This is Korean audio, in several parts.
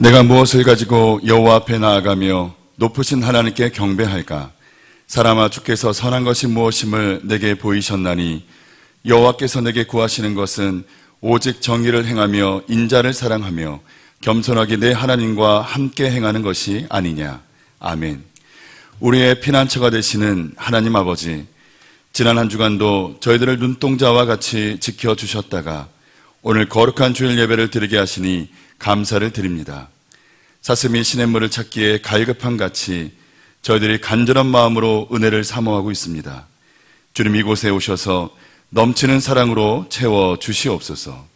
내가 무엇을 가지고 여호와 앞에 나아가며 높으신 하나님께 경배할까? 사람아, 주께서 선한 것이 무엇임을 내게 보이셨나니 여호와께서 내게 구하시는 것은 오직 정의를 행하며 인자를 사랑하며 겸손하게 내 하나님과 함께 행하는 것이 아니냐. 아멘. 우리의 피난처가 되시는 하나님 아버지, 지난 한 주간도 저희들을 눈동자와 같이 지켜주셨다가 오늘 거룩한 주일 예배를 드리게 하시니 감사를 드립니다. 사슴이 시냇물을 찾기에 갈급한 같이 저희들이 간절한 마음으로 은혜를 사모하고 있습니다. 주님, 이곳에 오셔서 넘치는 사랑으로 채워 주시옵소서.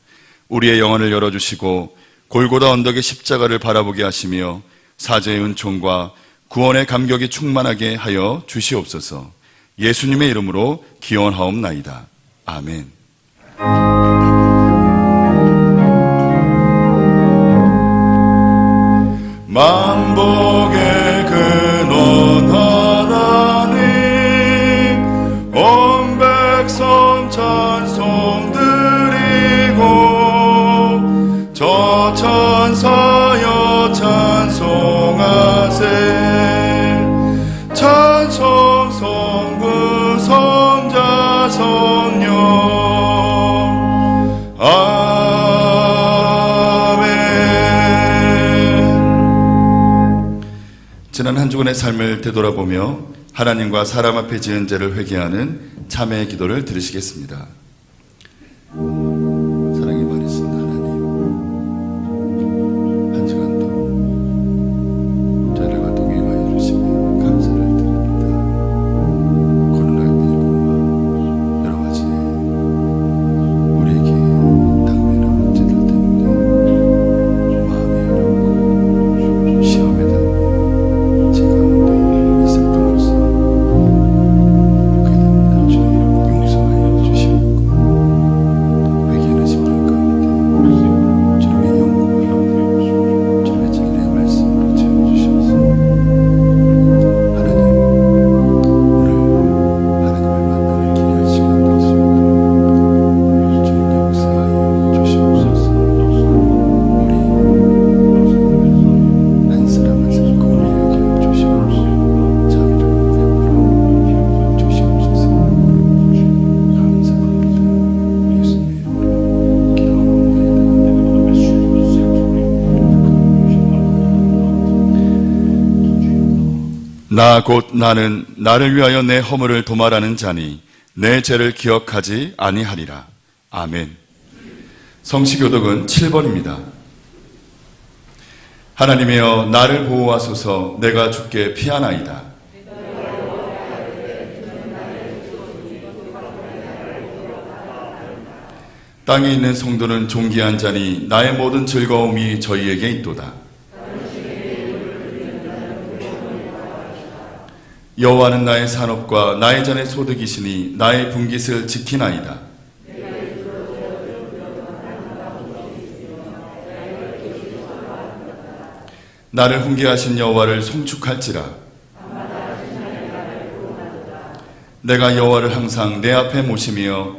우리의 영혼을 열어주시고 골고다 언덕의 십자가를 바라보게 하시며 사죄의 은총과 구원의 감격이 충만하게 하여 주시옵소서. 예수님의 이름으로 기원하옵나이다. 아멘. 만복의 근원 하나님, 온 백성 찬송 드리고 저 찬사여 찬송하세. 찬송 성부 성자 성령. 지난 한 주간의 삶을 되돌아보며 하나님과 사람 앞에 지은 죄를 회개하는 참회의 기도를 들으시겠습니다. 사랑이 많으신 하나님, 한 주간도 저희들과 동행하여 주시며 감사를 드립니다. 코로나19와 여러 가지 우리에게 닥치는 문제들 때문에 마음이 어렵고 시험에 나 곧 나는 나를 위하여 내 허물을 도말하는 자니 내 죄를 기억하지 아니하리라. 아멘. 성시교독은 7번입니다. 하나님이여, 나를 보호하소서. 내가 주께 피하나이다. 땅에 있는 성도는 존귀한 자니 나의 모든 즐거움이 저희에게 있도다. 여호와는 나의 산업과 나의 잔의 소득이시니 나의 분깃을 지키나이다. 나를 훈계하신 여호와를 송축할지라. 내가 여호와를 항상 내 앞에 모시며.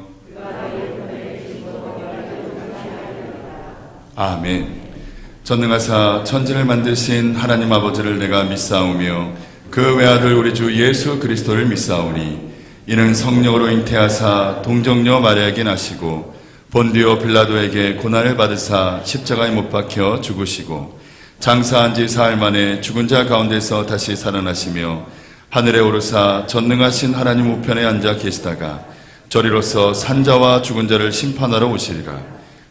아멘. 전능하사 천지를 만드신 하나님 아버지를 내가 믿사오며 그 외아들 우리 주 예수 그리스도를 믿사오니 이는 성령으로 잉태하사 동정녀 마리아에게 나시고 본디오 빌라도에게 고난을 받으사 십자가에 못 박혀 죽으시고 장사한 지 사흘 만에 죽은 자 가운데서 다시 살아나시며 하늘에 오르사 전능하신 하나님 우편에 앉아 계시다가 저리로서 산자와 죽은 자를 심판하러 오시리라.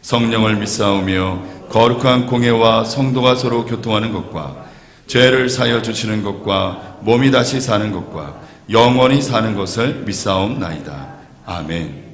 성령을 믿사오며 거룩한 공회와 성도가 서로 교통하는 것과 죄를 사여 주시는 것과 몸이 다시 사는 것과 영원히 사는 것을 믿사옵나이다. 아멘.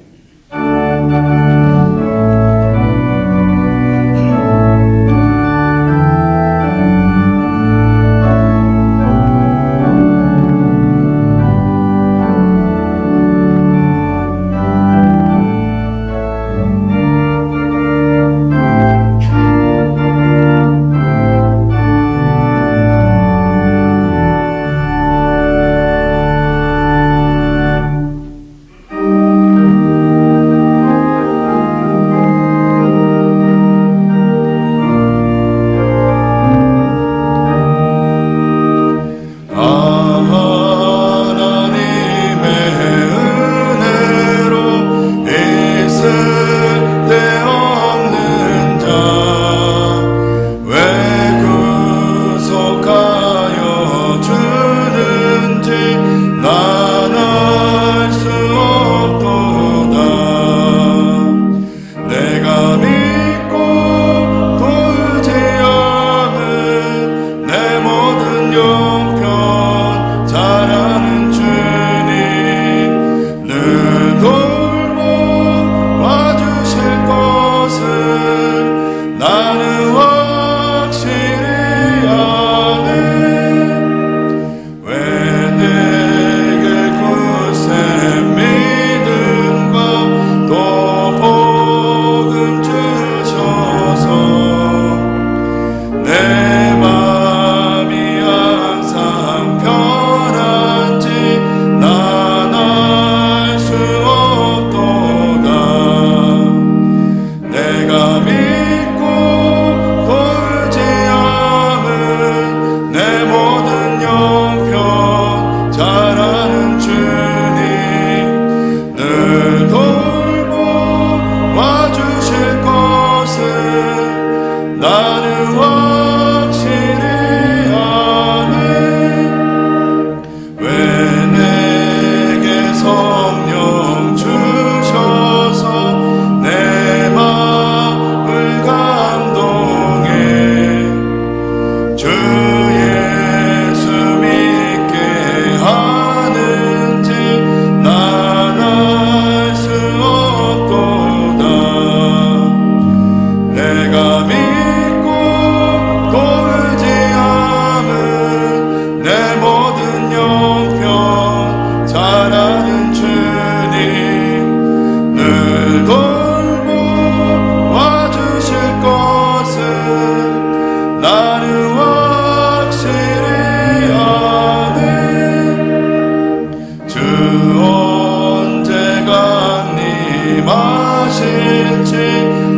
하실지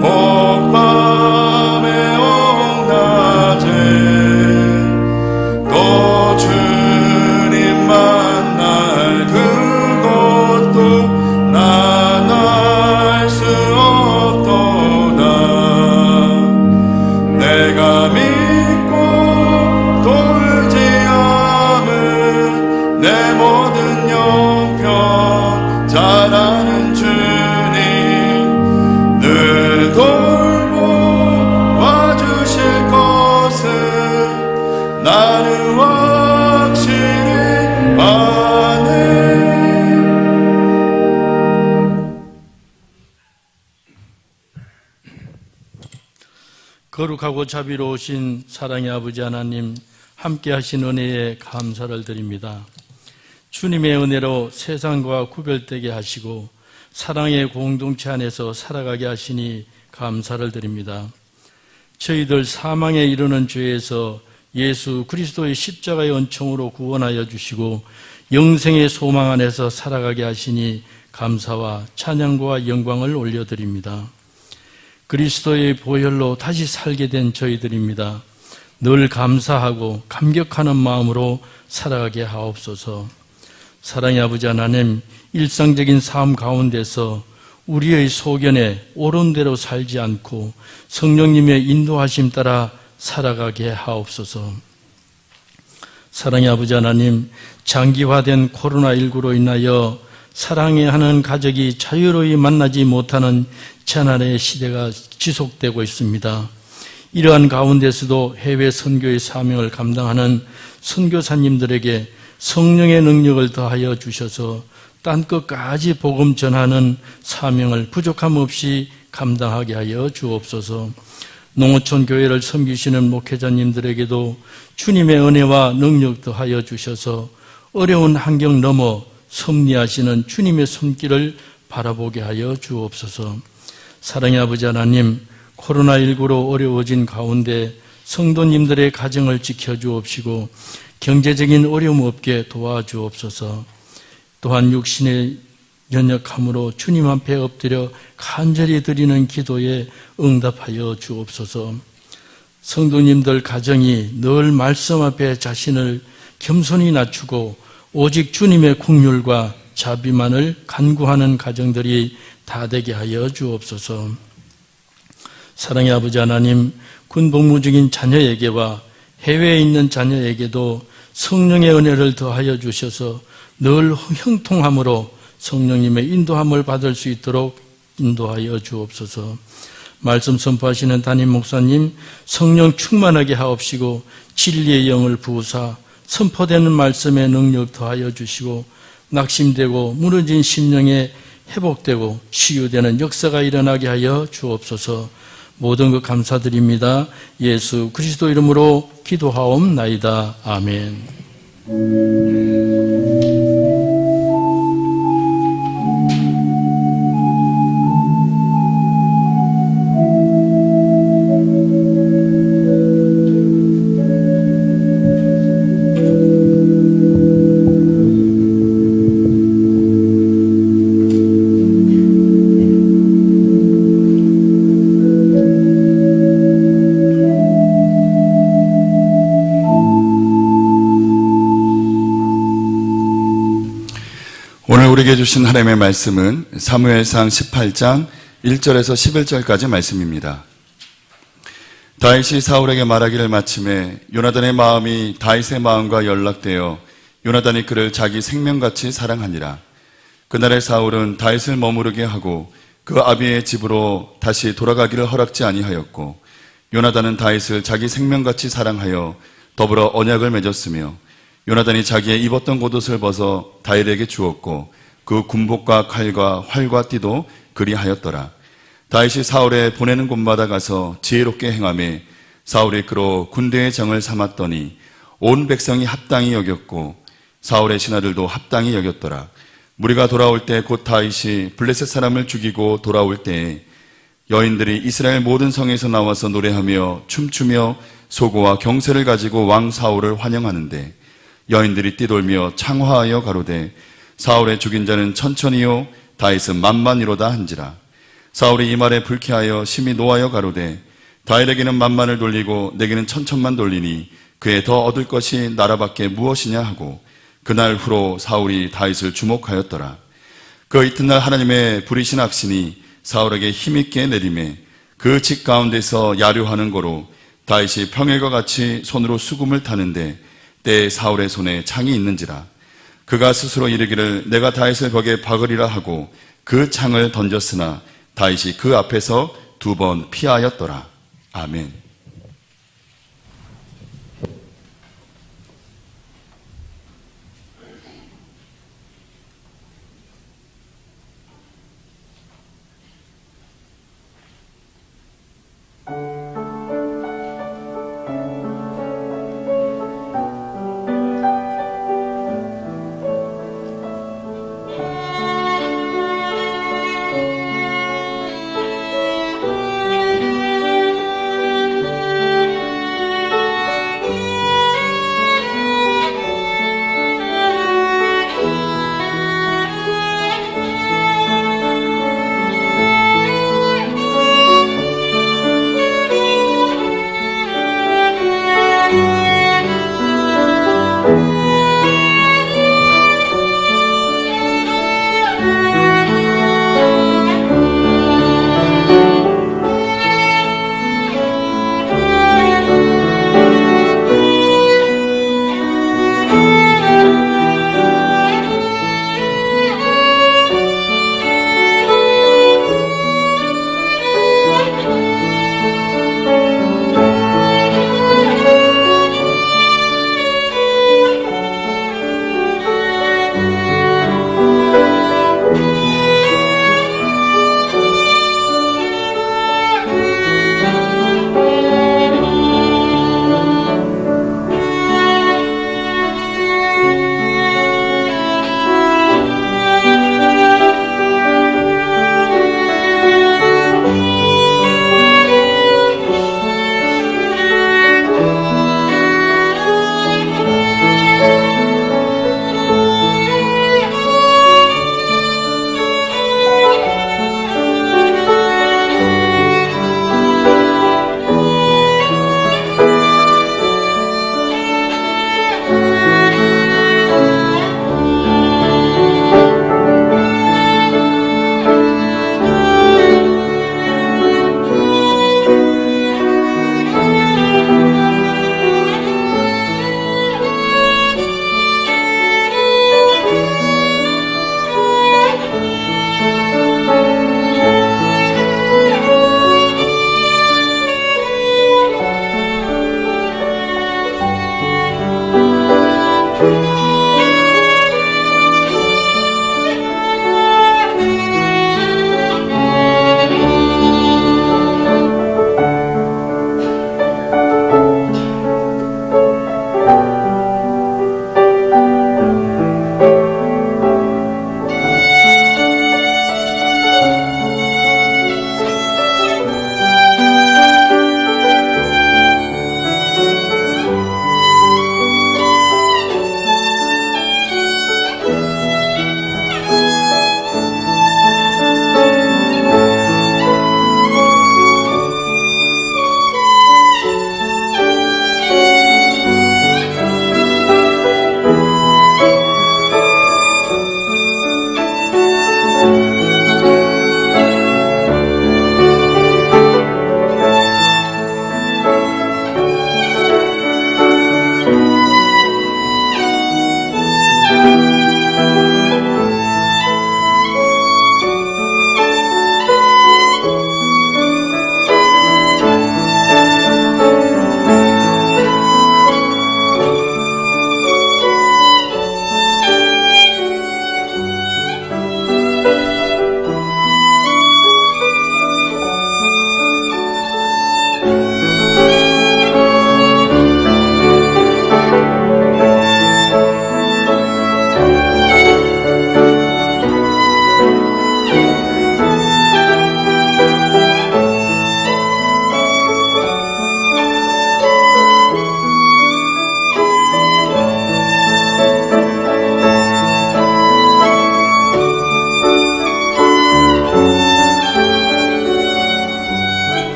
옥밤에 옥낮에 또 주님 만날 그것도 난 알 수 없도다. 내가 믿고 돌지 않은 내 모든 형편 잘 아는 주님 늘 돌보아 주실 것을 나는 확실히 아네. 거룩하고 자비로우신 사랑의 아버지 하나님, 함께 하신 은혜에 감사를 드립니다. 주님의 은혜로 세상과 구별되게 하시고 사랑의 공동체 안에서 살아가게 하시니 감사를 드립니다. 저희들 사망에 이르는 죄에서 예수 그리스도의 십자가의 은총으로 구원하여 주시고 영생의 소망 안에서 살아가게 하시니 감사와 찬양과 영광을 올려드립니다. 그리스도의 보혈로 다시 살게 된 저희들입니다. 늘 감사하고 감격하는 마음으로 살아가게 하옵소서. 사랑의 아버지 하나님, 일상적인 삶 가운데서 우리의 소견에 옳은 대로 살지 않고 성령님의 인도하심 따라 살아가게 하옵소서. 사랑의 아버지 하나님, 장기화된 코로나19로 인하여 사랑해야 하는 가족이 자유로이 만나지 못하는 재난의 시대가 지속되고 있습니다. 이러한 가운데서도 해외 선교의 사명을 감당하는 선교사님들에게 성령의 능력을 더하여 주셔서 땅끝까지 복음 전하는 사명을 부족함 없이 감당하게 하여 주옵소서. 농어촌 교회를 섬기시는 목회자님들에게도 주님의 은혜와 능력 더하여 주셔서 어려운 환경 넘어 섭리하시는 주님의 손길을 바라보게 하여 주옵소서. 사랑의 아버지 하나님, 코로나19로 어려워진 가운데 성도님들의 가정을 지켜주옵시고 경제적인 어려움 없게 도와주옵소서. 또한 육신의 연약함으로 주님 앞에 엎드려 간절히 드리는 기도에 응답하여 주옵소서. 성도님들 가정이 늘 말씀 앞에 자신을 겸손히 낮추고 오직 주님의 긍휼과 자비만을 간구하는 가정들이 다 되게 하여 주옵소서. 사랑의 아버지 하나님, 군복무 중인 자녀에게와 해외에 있는 자녀에게도 성령의 은혜를 더하여 주셔서 늘 형통함으로 성령님의 인도함을 받을 수 있도록 인도하여 주옵소서. 말씀 선포하시는 담임 목사님, 성령 충만하게 하옵시고 진리의 영을 부으사 선포되는 말씀의 능력 더하여 주시고 낙심되고 무너진 심령에 회복되고 치유되는 역사가 일어나게 하여 주옵소서. 모든 것 감사드립니다. 예수 그리스도 이름으로 기도하옵나이다. 아멘. 오늘 우리에게 주신 하나님의 말씀은 사무엘상 18장 1절에서 11절까지 말씀입니다. 다윗이 사울에게 말하기를 마침에 요나단의 마음이 다윗의 마음과 연락되어 요나단이 그를 자기 생명같이 사랑하니라. 그날에 사울은 다윗을 머무르게 하고 그 아비의 집으로 다시 돌아가기를 허락지 아니하였고 요나단은 다윗을 자기 생명같이 사랑하여 더불어 언약을 맺었으며 요나단이 자기의 입었던 겉옷을 벗어 다윗에게 주었고 그 군복과 칼과 활과 띠도 그리하였더라. 다윗이 사울에 보내는 곳마다 가서 지혜롭게 행하며 사울이 그로 군대의 정을 삼았더니 온 백성이 합당히 여겼고 사울의 신하들도 합당히 여겼더라. 무리가 돌아올 때 곧 다윗이 블레셋 사람을 죽이고 돌아올 때에 여인들이 이스라엘 모든 성에서 나와서 노래하며 춤추며 소고와 경세를 가지고 왕 사울을 환영하는데 여인들이 띠돌며 창화하여 가로되 사울의 죽인 자는 천천히요 다윗은 만만이로다 한지라. 사울이 이 말에 불쾌하여 심히 노하여 가로되 다윗에게는 만만을 돌리고 내게는 천천만 돌리니 그에 더 얻을 것이 나라밖에 무엇이냐 하고 그날 후로 사울이 다윗을 주목하였더라. 그 이튿날 하나님의 부리신 악신이 사울에게 힘있게 내림에 그 집 가운데서 야류하는 거로 다윗이 평일과 같이 손으로 수금을 타는데 때에 사울의 손에 창이 있는지라. 그가 스스로 이르기를 내가 다윗을 벽에 박으리라 하고 그 창을 던졌으나 다윗이 그 앞에서 2번 피하였더라. 아멘.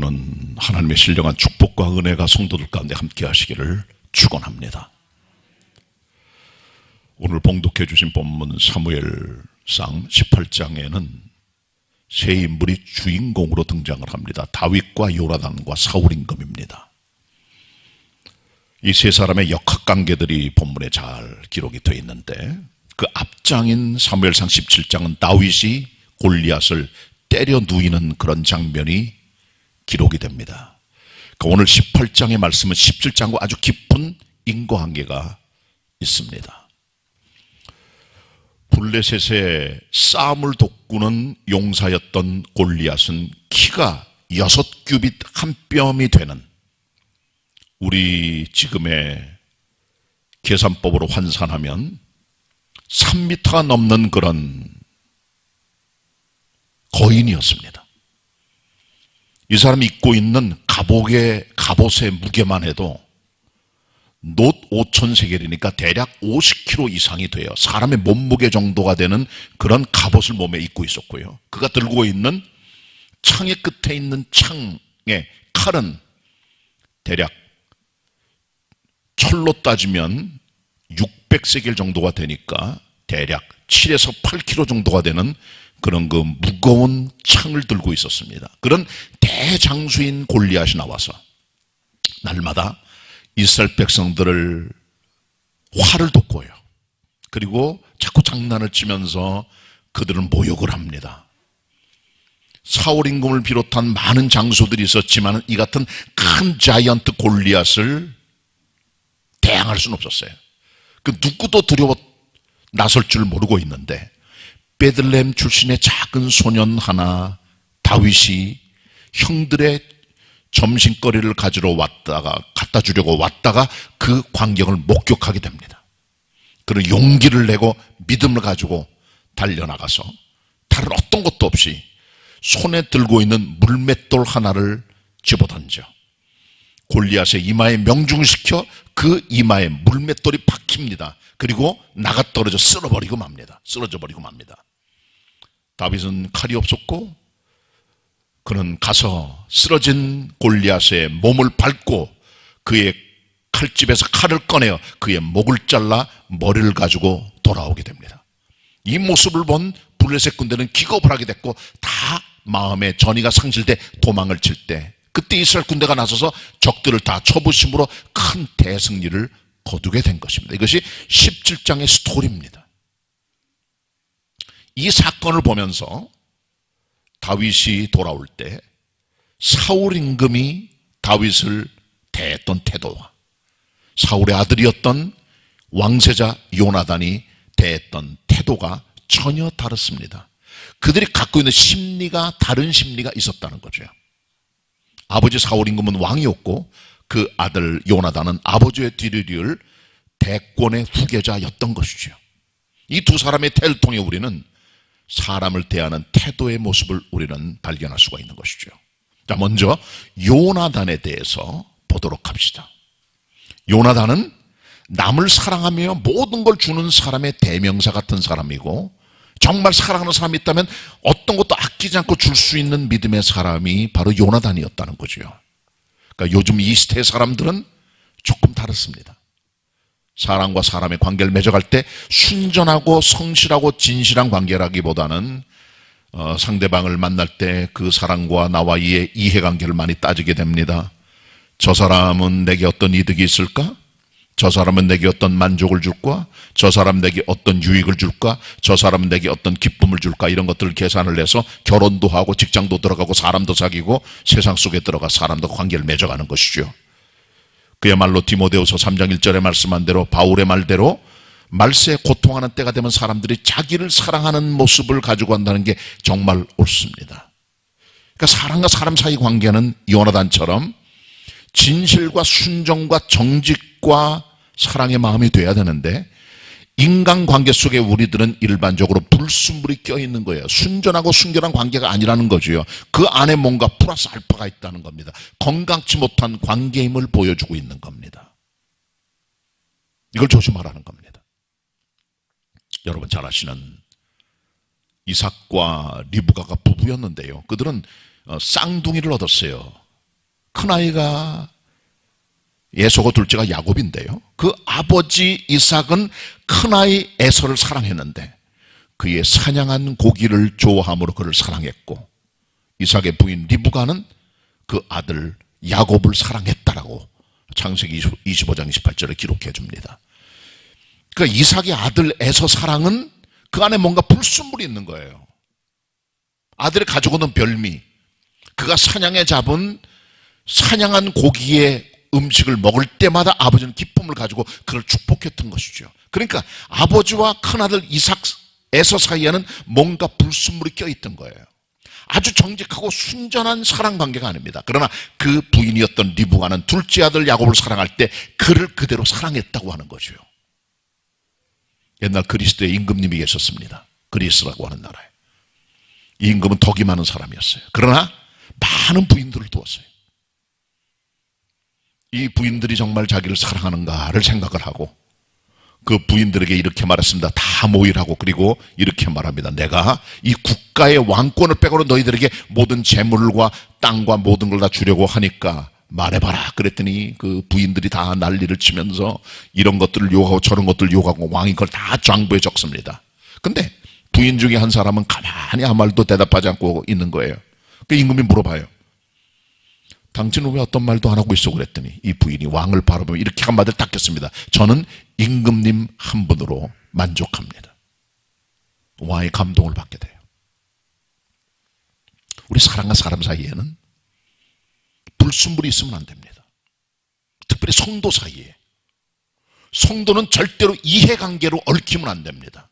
여러분은 하나님의 신령한 축복과 은혜가 성도들 가운데 함께 하시기를 축원합니다. 오늘 봉독해 주신 본문 사무엘상 18장에는 세 인물이 주인공으로 등장을 합니다. 다윗과 요나단과 사울 임금입니다. 이 세 사람의 역학관계들이 본문에 잘 기록이 되어 있는데, 그 앞장인 사무엘상 17장은 다윗이 골리앗을 때려 누이는 그런 장면이 기록이 됩니다. 그러니까 오늘 18장의 말씀은 17장과 아주 깊은 인과관계가 있습니다. 블레셋의 싸움을 돕고는 용사였던 골리앗은 키가 6규빗 한 뼘이 되는, 우리 지금의 계산법으로 환산하면 3m가 넘는 그런 거인이었습니다. 이 사람이 입고 있는 갑옷의 무게만 해도 놋 5,000세겔이니까 대략 50kg 이상이 돼요. 사람의 몸무게 정도가 되는 그런 갑옷을 몸에 입고 있었고요. 그가 들고 있는 창의 끝에 있는 창의 칼은 대략 철로 따지면 600세겔 정도가 되니까 대략 7에서 8kg 정도가 되는 그런 그 무거운 창을 들고 있었습니다. 그런 대장수인 골리앗이 나와서 날마다 이스라엘 백성들을 화를 돋고요. 그리고 자꾸 장난을 치면서 그들을 모욕을 합니다. 사울 임금을 비롯한 많은 장수들이 있었지만 이 같은 큰 자이언트 골리앗을 대항할 수는 없었어요. 그 누구도 두려워 나설 줄 모르고 있는데, 베들레헴 출신의 작은 소년 하나 다윗이 형들의 점심거리를 가지러 왔다가 갖다 주려고 왔다가 그 광경을 목격하게 됩니다. 그런 용기를 내고 믿음을 가지고 달려나가서 다른 어떤 것도 없이 손에 들고 있는 물맷돌 하나를 집어던져 골리앗의 이마에 명중시켜 그 이마에 물맷돌이 박힙니다. 그리고 나가 떨어져 쓰러져 버리고 맙니다. 다윗은 칼이 없었고 그는 가서 쓰러진 골리앗의 몸을 밟고 그의 칼집에서 칼을 꺼내어 그의 목을 잘라 머리를 가지고 돌아오게 됩니다. 이 모습을 본 블레셋 군대는 기겁을 하게 됐고 다 마음의 전의가 상실돼 도망을 칠 때, 그때 이스라엘 군대가 나서서 적들을 다 쳐부심으로 큰 대승리를 거두게 된 것입니다. 이것이 17장의 스토리입니다. 이 사건을 보면서 다윗이 돌아올 때 사울 임금이 다윗을 대했던 태도와 사울의 아들이었던 왕세자 요나단이 대했던 태도가 전혀 다릅니다. 그들이 갖고 있는 심리가 다른 심리가 있었다는 거죠. 아버지 사울 임금은 왕이었고 그 아들 요나단은 아버지의 뒤를 이을 대권의 후계자였던 것이죠. 이 두 사람의 태를 통해 우리는 사람을 대하는 태도의 모습을 우리는 발견할 수가 있는 것이죠. 자, 먼저 요나단에 대해서 보도록 합시다. 요나단은 남을 사랑하며 모든 걸 주는 사람의 대명사 같은 사람이고, 정말 사랑하는 사람이 있다면 어떤 것도 아끼지 않고 줄 수 있는 믿음의 사람이 바로 요나단이었다는 거죠. 그러니까 요즘 이 시대 사람들은 조금 다릅니다. 사람과 사람의 관계를 맺어갈 때 순전하고 성실하고 진실한 관계라기보다는 상대방을 만날 때 그 사람과 나와의 이해관계를 많이 따지게 됩니다. 저 사람은 내게 어떤 이득이 있을까? 저 사람은 내게 어떤 만족을 줄까? 저 사람은 내게 어떤 유익을 줄까? 저 사람은 내게 어떤 기쁨을 줄까? 이런 것들을 계산을 해서 결혼도 하고 직장도 들어가고 사람도 사귀고 세상 속에 들어가 사람과 관계를 맺어가는 것이죠. 그야말로 디모데후서 3장 1절에 말씀한 대로, 바울의 말대로 말세에 고통하는 때가 되면 사람들이 자기를 사랑하는 모습을 가지고 한다는 게 정말 옳습니다. 그러니까 사람과 사람 사이 관계는 요나단처럼 진실과 순정과 정직과 사랑의 마음이 돼야 되는데, 인간관계 속에 우리들은 일반적으로 불순물이 껴있는 거예요. 순전하고 순결한 관계가 아니라는 거죠. 그 안에 뭔가 플러스 알파가 있다는 겁니다. 건강치 못한 관계임을 보여주고 있는 겁니다. 이걸 조심하라는 겁니다. 여러분 잘 아시는 이삭과 리브가가 부부였는데요, 그들은 쌍둥이를 얻었어요. 큰아이가 에서고 둘째가 야곱인데요. 그 아버지 이삭은 큰아이 에서를 사랑했는데 그의 사냥한 고기를 좋아함으로 그를 사랑했고, 이삭의 부인 리브가는 그 아들 야곱을 사랑했다라고 창세기 25장 28절에 기록해 줍니다. 그러니까 이삭의 아들 에서 사랑은 그 안에 뭔가 불순물이 있는 거예요. 아들이 가지고 오는 별미, 그가 사냥해 잡은 사냥한 고기의 음식을 먹을 때마다 아버지는 기쁨을 가지고 그를 축복했던 것이죠. 그러니까 아버지와 큰아들 이삭 에서 사이에는 뭔가 불순물이 껴있던 거예요. 아주 정직하고 순전한 사랑 관계가 아닙니다. 그러나 그 부인이었던 리브가는 둘째 아들 야곱을 사랑할 때 그를 그대로 사랑했다고 하는 거죠. 옛날 그리스도의 임금님이 계셨습니다. 그리스라고 하는 나라에. 이 임금은 덕이 많은 사람이었어요. 그러나 많은 부인들을 두었어요. 이 부인들이 정말 자기를 사랑하는가를 생각을 하고 그 부인들에게 이렇게 말했습니다. 다 모이라고. 그리고 이렇게 말합니다. 내가 이 국가의 왕권을 빼고는 너희들에게 모든 재물과 땅과 모든 걸 다 주려고 하니까 말해봐라. 그랬더니 그 부인들이 다 난리를 치면서 이런 것들을 요구하고 저런 것들을 요구하고 왕이 그걸 다 장부에 적습니다. 근데 부인 중에 한 사람은 가만히 아무 말도 대답하지 않고 있는 거예요. 그 임금이 물어봐요. 당신은 왜 어떤 말도 안 하고 있어? 그랬더니 이 부인이 왕을 바라보며 이렇게 한마디를 닦였습니다. 저는 임금님 한 분으로 만족합니다. 왕의 감동을 받게 돼요. 우리 사람과 사람 사이에는 불순물이 있으면 안 됩니다. 특별히 성도 사이에. 성도는 절대로 이해관계로 얽히면 안 됩니다.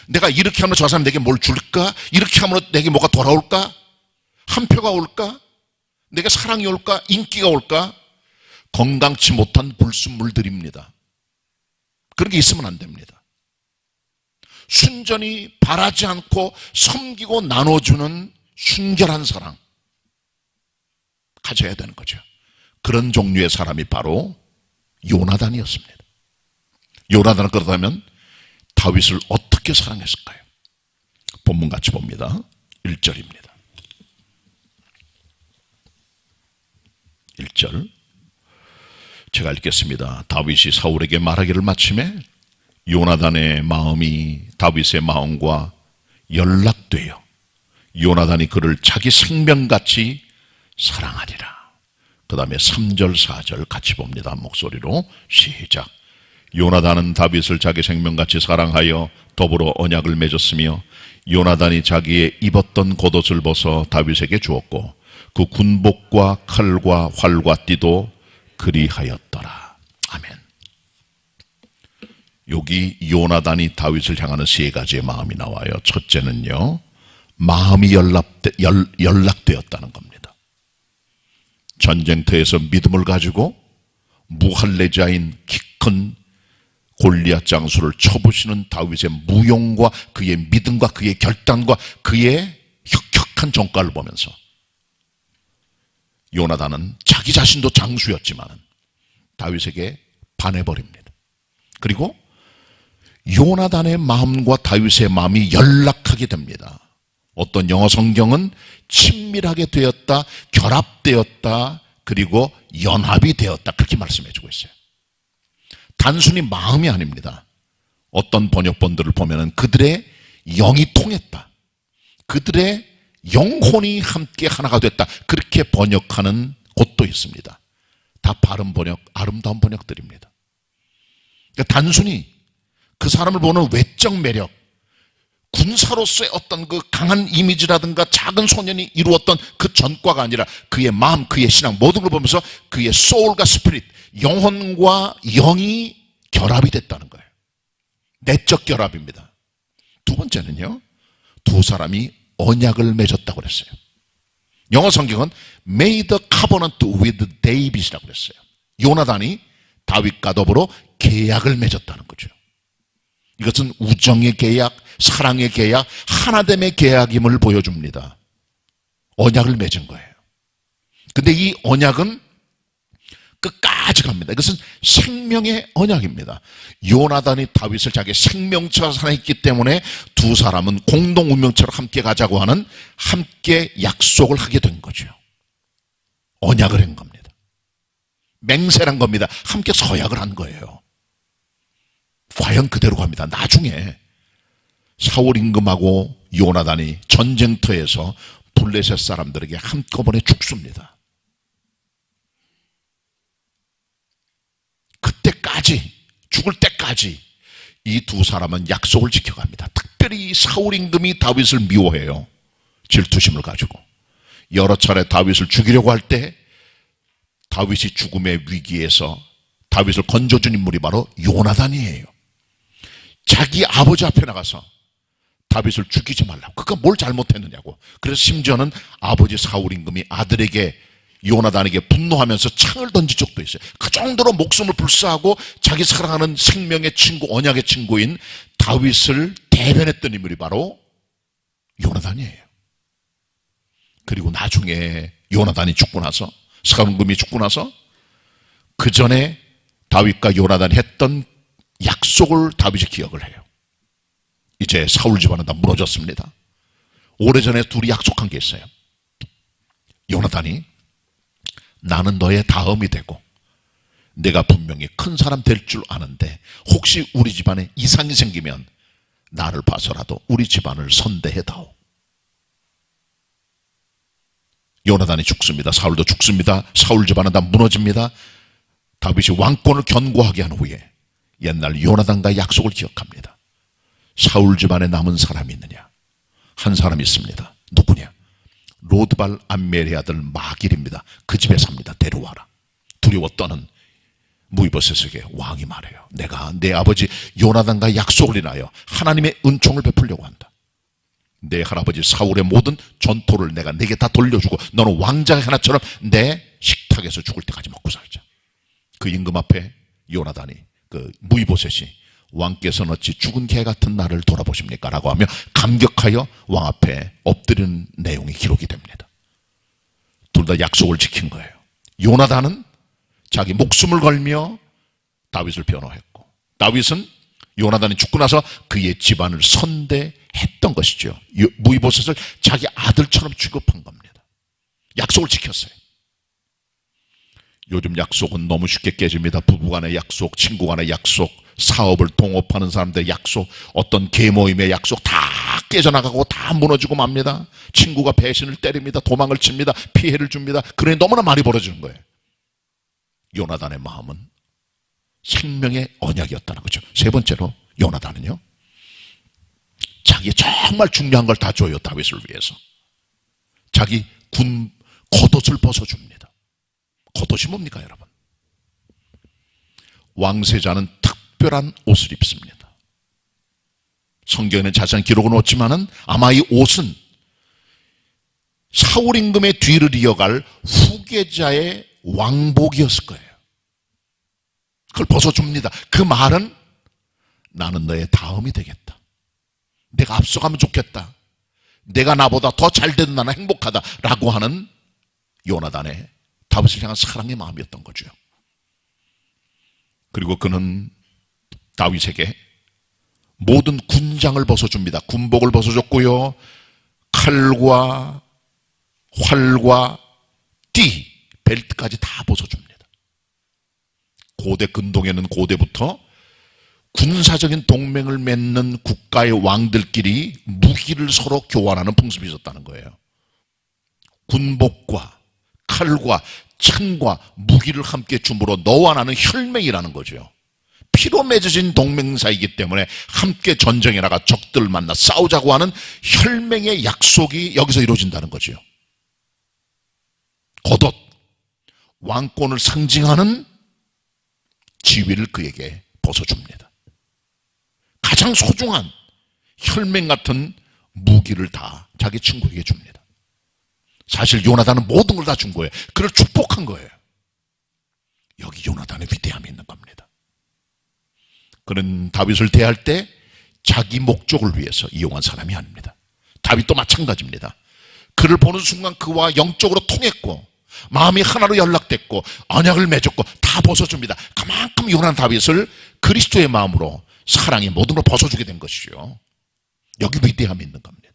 내가 이렇게 하면 저 사람 내게 뭘 줄까? 이렇게 하면 내게 뭐가 돌아올까? 한 표가 올까? 내게 사랑이 올까? 인기가 올까? 건강치 못한 불순물들입니다. 그런 게 있으면 안 됩니다. 순전히 바라지 않고 섬기고 나눠주는 순결한 사랑 가져야 되는 거죠. 그런 종류의 사람이 바로 요나단이었습니다. 요나단을 그렇다면 다윗을 어떻게 사랑했을까요? 본문 같이 봅니다. 1절입니다. 1절 제가 읽겠습니다. 다윗이 사울에게 말하기를 마침에 요나단의 마음이 다윗의 마음과 연락되어 요나단이 그를 자기 생명같이 사랑하리라. 그 다음에 3절 4절 같이 봅니다. 한 목소리로 시작. 요나단은 다윗을 자기 생명같이 사랑하여 더불어 언약을 맺었으며 요나단이 자기의 입었던 겉옷을 벗어 다윗에게 주었고 그 군복과 칼과 활과 띠도 그리하였더라. 아멘. 여기 요나단이 다윗을 향하는 세 가지의 마음이 나와요. 첫째는요, 마음이 연락되었다는 겁니다. 전쟁터에서 믿음을 가지고 무할레자인 키 큰 골리앗 장수를 쳐부시는 다윗의 무용과 그의 믿음과 그의 결단과 그의 혁혁한 전과를 보면서 요나단은 자기 자신도 장수였지만 다윗에게 반해버립니다. 그리고 요나단의 마음과 다윗의 마음이 연락하게 됩니다. 어떤 영어 성경은 친밀하게 되었다, 결합되었다, 그리고 연합이 되었다, 그렇게 말씀해주고 있어요. 단순히 마음이 아닙니다. 어떤 번역본들을 보면 그들의 영이 통했다, 그들의 영혼이 함께 하나가 됐다, 그렇게 번역하는 곳도 있습니다. 다 바른 번역, 아름다운 번역들입니다. 그러니까 단순히 그 사람을 보는 외적 매력, 군사로서의 어떤 그 강한 이미지라든가 작은 소년이 이루었던 그 전과가 아니라 그의 마음, 그의 신앙, 모든 걸 보면서 그의 소울과 스피릿, 영혼과 영이 결합이 됐다는 거예요. 내적 결합입니다. 두 번째는요, 두 사람이 언약을 맺었다고 그랬어요. 영어 성경은 made a covenant with David이라고 그랬어요. 요나단이 다윗과 더불어 계약을 맺었다는 거죠. 이것은 우정의 계약, 사랑의 계약, 하나됨의 계약임을 보여줍니다. 언약을 맺은 거예요. 근데 이 언약은 끝까지 갑니다. 이것은 생명의 언약입니다. 요나단이 다윗을 자기 생명처럼 사랑했기 때문에 두 사람은 공동 운명처럼 함께 가자고 하는 함께 약속을 하게 된 거죠. 언약을 한 겁니다. 맹세란 겁니다. 함께 서약을 한 거예요. 과연 그대로 갑니다. 나중에 사울 임금하고 요나단이 전쟁터에서 블레셋 사람들에게 한꺼번에 죽습니다. 그때까지, 죽을 때까지 이 두 사람은 약속을 지켜갑니다. 특별히 사울 임금이 다윗을 미워해요. 질투심을 가지고. 여러 차례 다윗을 죽이려고 할 때 다윗이 죽음의 위기에서 다윗을 건져준 인물이 바로 요나단이에요. 자기 아버지 앞에 나가서 다윗을 죽이지 말라고. 그가 뭘 잘못했느냐고. 그래서 심지어는 아버지 사울 임금이 아들에게, 요나단에게 분노하면서 창을 던진 적도 있어요. 그 정도로 목숨을 불사하고 자기 사랑하는 생명의 친구, 언약의 친구인 다윗을 대변했던 인물이 바로 요나단이에요. 그리고 나중에 요나단이 죽고 나서, 사울 임금이 죽고 나서 그 전에 다윗과 요나단이 했던 약속을 다윗이 기억을 해요. 이제 사울 집안은 다 무너졌습니다. 오래전에 둘이 약속한 게 있어요. 요나단이 나는 너의 다음이 되고 내가 분명히 큰 사람 될 줄 아는데 혹시 우리 집안에 이상이 생기면 나를 봐서라도 우리 집안을 선대해다오. 요나단이 죽습니다. 사울도 죽습니다. 사울 집안은 다 무너집니다. 다윗이 왕권을 견고하게 한 후에 옛날 요나단과의 약속을 기억합니다. 사울 집안에 남은 사람이 있느냐? 한 사람이 있습니다. 누구냐? 로드발 암멜의 아들 마길입니다. 그 집에 삽니다. 데려와라. 두려워 떠는 무이보셋에게 왕이 말해요. 내가 내 아버지 요나단과 약속을 인하여 하나님의 은총을 베풀려고 한다. 내 할아버지 사울의 모든 전토를 내가 내게 다 돌려주고 너는 왕자의 하나처럼 내 식탁에서 죽을 때까지 먹고 살자. 그 임금 앞에 요나단이, 그 무이보셋이 왕께서는 어찌 죽은 개 같은 나를 돌아보십니까? 라고 하며 감격하여 왕 앞에 엎드리는 내용이 기록이 됩니다. 둘 다 약속을 지킨 거예요. 요나단은 자기 목숨을 걸며 다윗을 변호했고, 다윗은 요나단이 죽고 나서 그의 집안을 선대했던 것이죠. 무이보셋을 자기 아들처럼 취급한 겁니다. 약속을 지켰어요. 요즘 약속은 너무 쉽게 깨집니다. 부부간의 약속, 친구간의 약속, 사업을 동업하는 사람들의 약속, 어떤 계모임의 약속 다 깨져나가고 다 무너지고 맙니다. 친구가 배신을 때립니다. 도망을 칩니다. 피해를 줍니다. 그러니 너무나 많이 벌어지는 거예요. 요나단의 마음은 생명의 언약이었다는 거죠. 세 번째로 요나단은요, 자기 정말 중요한 걸 다 줘요. 다윗을 위해서. 자기 군 겉옷을 벗어줍니다. 겉옷이 뭡니까, 여러분? 왕세자는 특별한 옷을 입습니다. 성경에는 자세한 기록은 없지만은 아마 이 옷은 사울 임금의 뒤를 이어갈 후계자의 왕복이었을 거예요. 그걸 벗어줍니다. 그 말은 나는 너의 다음이 되겠다. 내가 앞서가면 좋겠다. 내가 나보다 더 잘되는 나는 행복하다라고 하는 요나단의 다윗을 향한 사랑의 마음이었던 거죠. 그리고 그는 다윗에게 모든 군장을 벗어줍니다. 군복을 벗어줬고요, 칼과 활과 띠, 벨트까지 다 벗어줍니다. 고대 근동에는 고대부터 군사적인 동맹을 맺는 국가의 왕들끼리 무기를 서로 교환하는 풍습이 있었다는 거예요. 군복과 칼과 창과 무기를 함께 줌으로 너와 나는 혈맹이라는 거죠. 피로 맺어진 동맹사이기 때문에 함께 전쟁에 나가 적들을 만나 싸우자고 하는 혈맹의 약속이 여기서 이루어진다는 거죠. 겉옷, 왕권을 상징하는 지위를 그에게 벗어줍니다. 가장 소중한 혈맹 같은 무기를 다 자기 친구에게 줍니다. 사실 요나단은 모든 걸 다 준 거예요. 그를 축복한 거예요. 여기 요나단의 위대함이 있는 겁니다. 그는 다윗을 대할 때 자기 목적을 위해서 이용한 사람이 아닙니다. 다윗도 마찬가지입니다. 그를 보는 순간 그와 영적으로 통했고 마음이 하나로 연락됐고 언약을 맺었고 다 벗어줍니다. 그만큼 요나단 다윗을 그리스도의 마음으로 사랑의 모든 걸 벗어주게 된 것이죠. 여기 위대함이 있는 겁니다.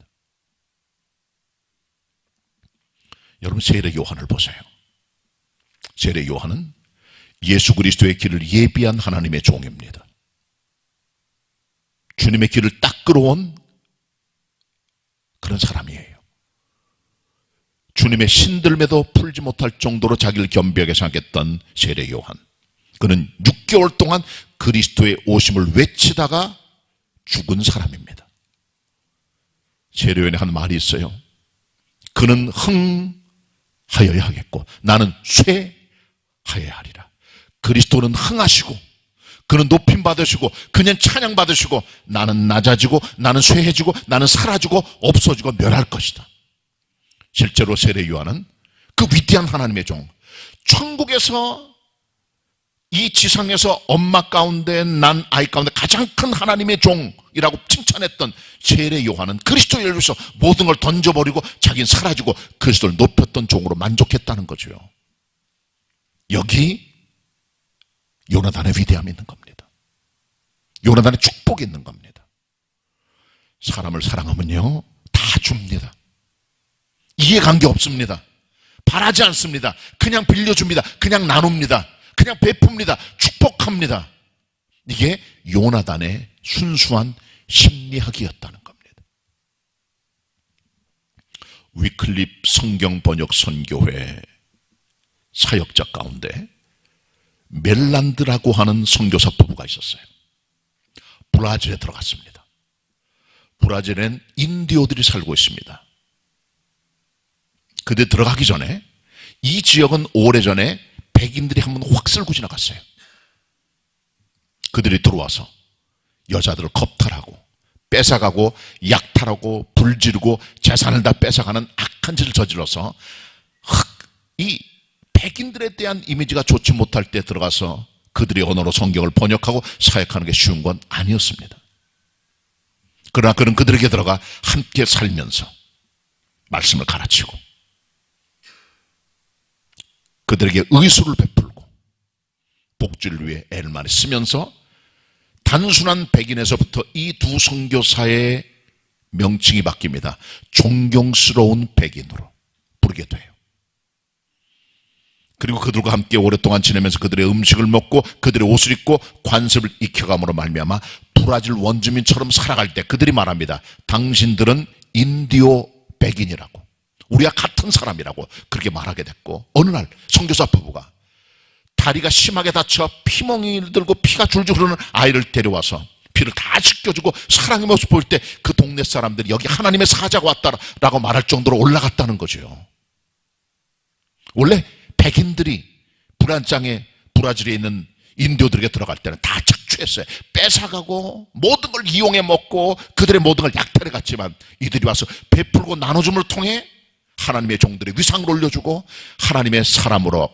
여러분, 세례 요한을 보세요. 세례 요한은 예수 그리스도의 길을 예비한 하나님의 종입니다. 주님의 길을 딱 끌어온 그런 사람이에요. 주님의 신들매도 풀지 못할 정도로 자기를 겸비하게 생각했던 세례 요한. 그는 6개월 동안 그리스도의 오심을 외치다가 죽은 사람입니다. 세례 요한이 한 말이 있어요. 그는 흥하여야 하겠고 나는 쇠하여야 하리라. 그리스도는 흥하시고 그는 높임 받으시고 그는 찬양 받으시고 나는 낮아지고 나는 쇠해지고 나는 사라지고 없어지고 멸할 것이다. 실제로 세례 요한은 그 위대한 하나님의 종, 천국에서 이 지상에서 엄마 가운데 난 아이 가운데 가장 큰 하나님의 종이라고 칭찬했던 세례 요한은 그리스도를 위해서 모든 걸 던져버리고 자기는 사라지고 그리스도를 높였던 종으로 만족했다는 거죠. 여기 요나단의 위대함이 있는 겁니다. 요나단의 축복이 있는 겁니다. 사람을 사랑하면요 다 줍니다. 이해관계 없습니다. 바라지 않습니다. 그냥 빌려줍니다. 그냥 나눕니다. 그냥 베풉니다. 축복합니다. 이게 요나단의 순수한 심리학이었다는 겁니다. 위클립 성경 번역 선교회 사역자 가운데 멜란드라고 하는 선교사 부부가 있었어요. 브라질에 들어갔습니다. 브라질엔 인디오들이 살고 있습니다. 그들 들어가기 전에 이 지역은 오래전에 백인들이 한번 확 쓸고 지나갔어요. 그들이 들어와서 여자들을 겁탈하고 뺏어가고 약탈하고 불지르고 재산을 다 뺏어가는 악한 짓을 저질러서 이 백인들에 대한 이미지가 좋지 못할 때 들어가서 그들의 언어로 성경을 번역하고 사역하는 게 쉬운 건 아니었습니다. 그러나 그는 그들에게 들어가 함께 살면서 말씀을 가르치고 그들에게 의술을 베풀고 복지를 위해 애를 많이 쓰면서 단순한 백인에서부터 이 두 선교사의 명칭이 바뀝니다. 존경스러운 백인으로 부르게 돼요. 그리고 그들과 함께 오랫동안 지내면서 그들의 음식을 먹고 그들의 옷을 입고 관습을 익혀감으로 말미암아 브라질 원주민처럼 살아갈 때 그들이 말합니다. 당신들은 인디오 백인이라고, 우리가 같은 사람이라고 그렇게 말하게 됐고, 어느 날 선교사 부부가 다리가 심하게 다쳐 피멍이를 들고 피가 줄줄 흐르는 아이를 데려와서 피를 다 씻겨주고 사랑의 모습 보일 때 그 동네 사람들이 여기 하나님의 사자가 왔다라고 말할 정도로 올라갔다는 거죠. 원래 백인들이 브라질에 있는 인디오들에게 들어갈 때는 다 착취했어요. 뺏어가고 모든 걸 이용해 먹고 그들의 모든 걸 약탈해 갔지만 이들이 와서 베풀고 나눠줌을 통해 하나님의 종들의 위상을 올려주고 하나님의 사람으로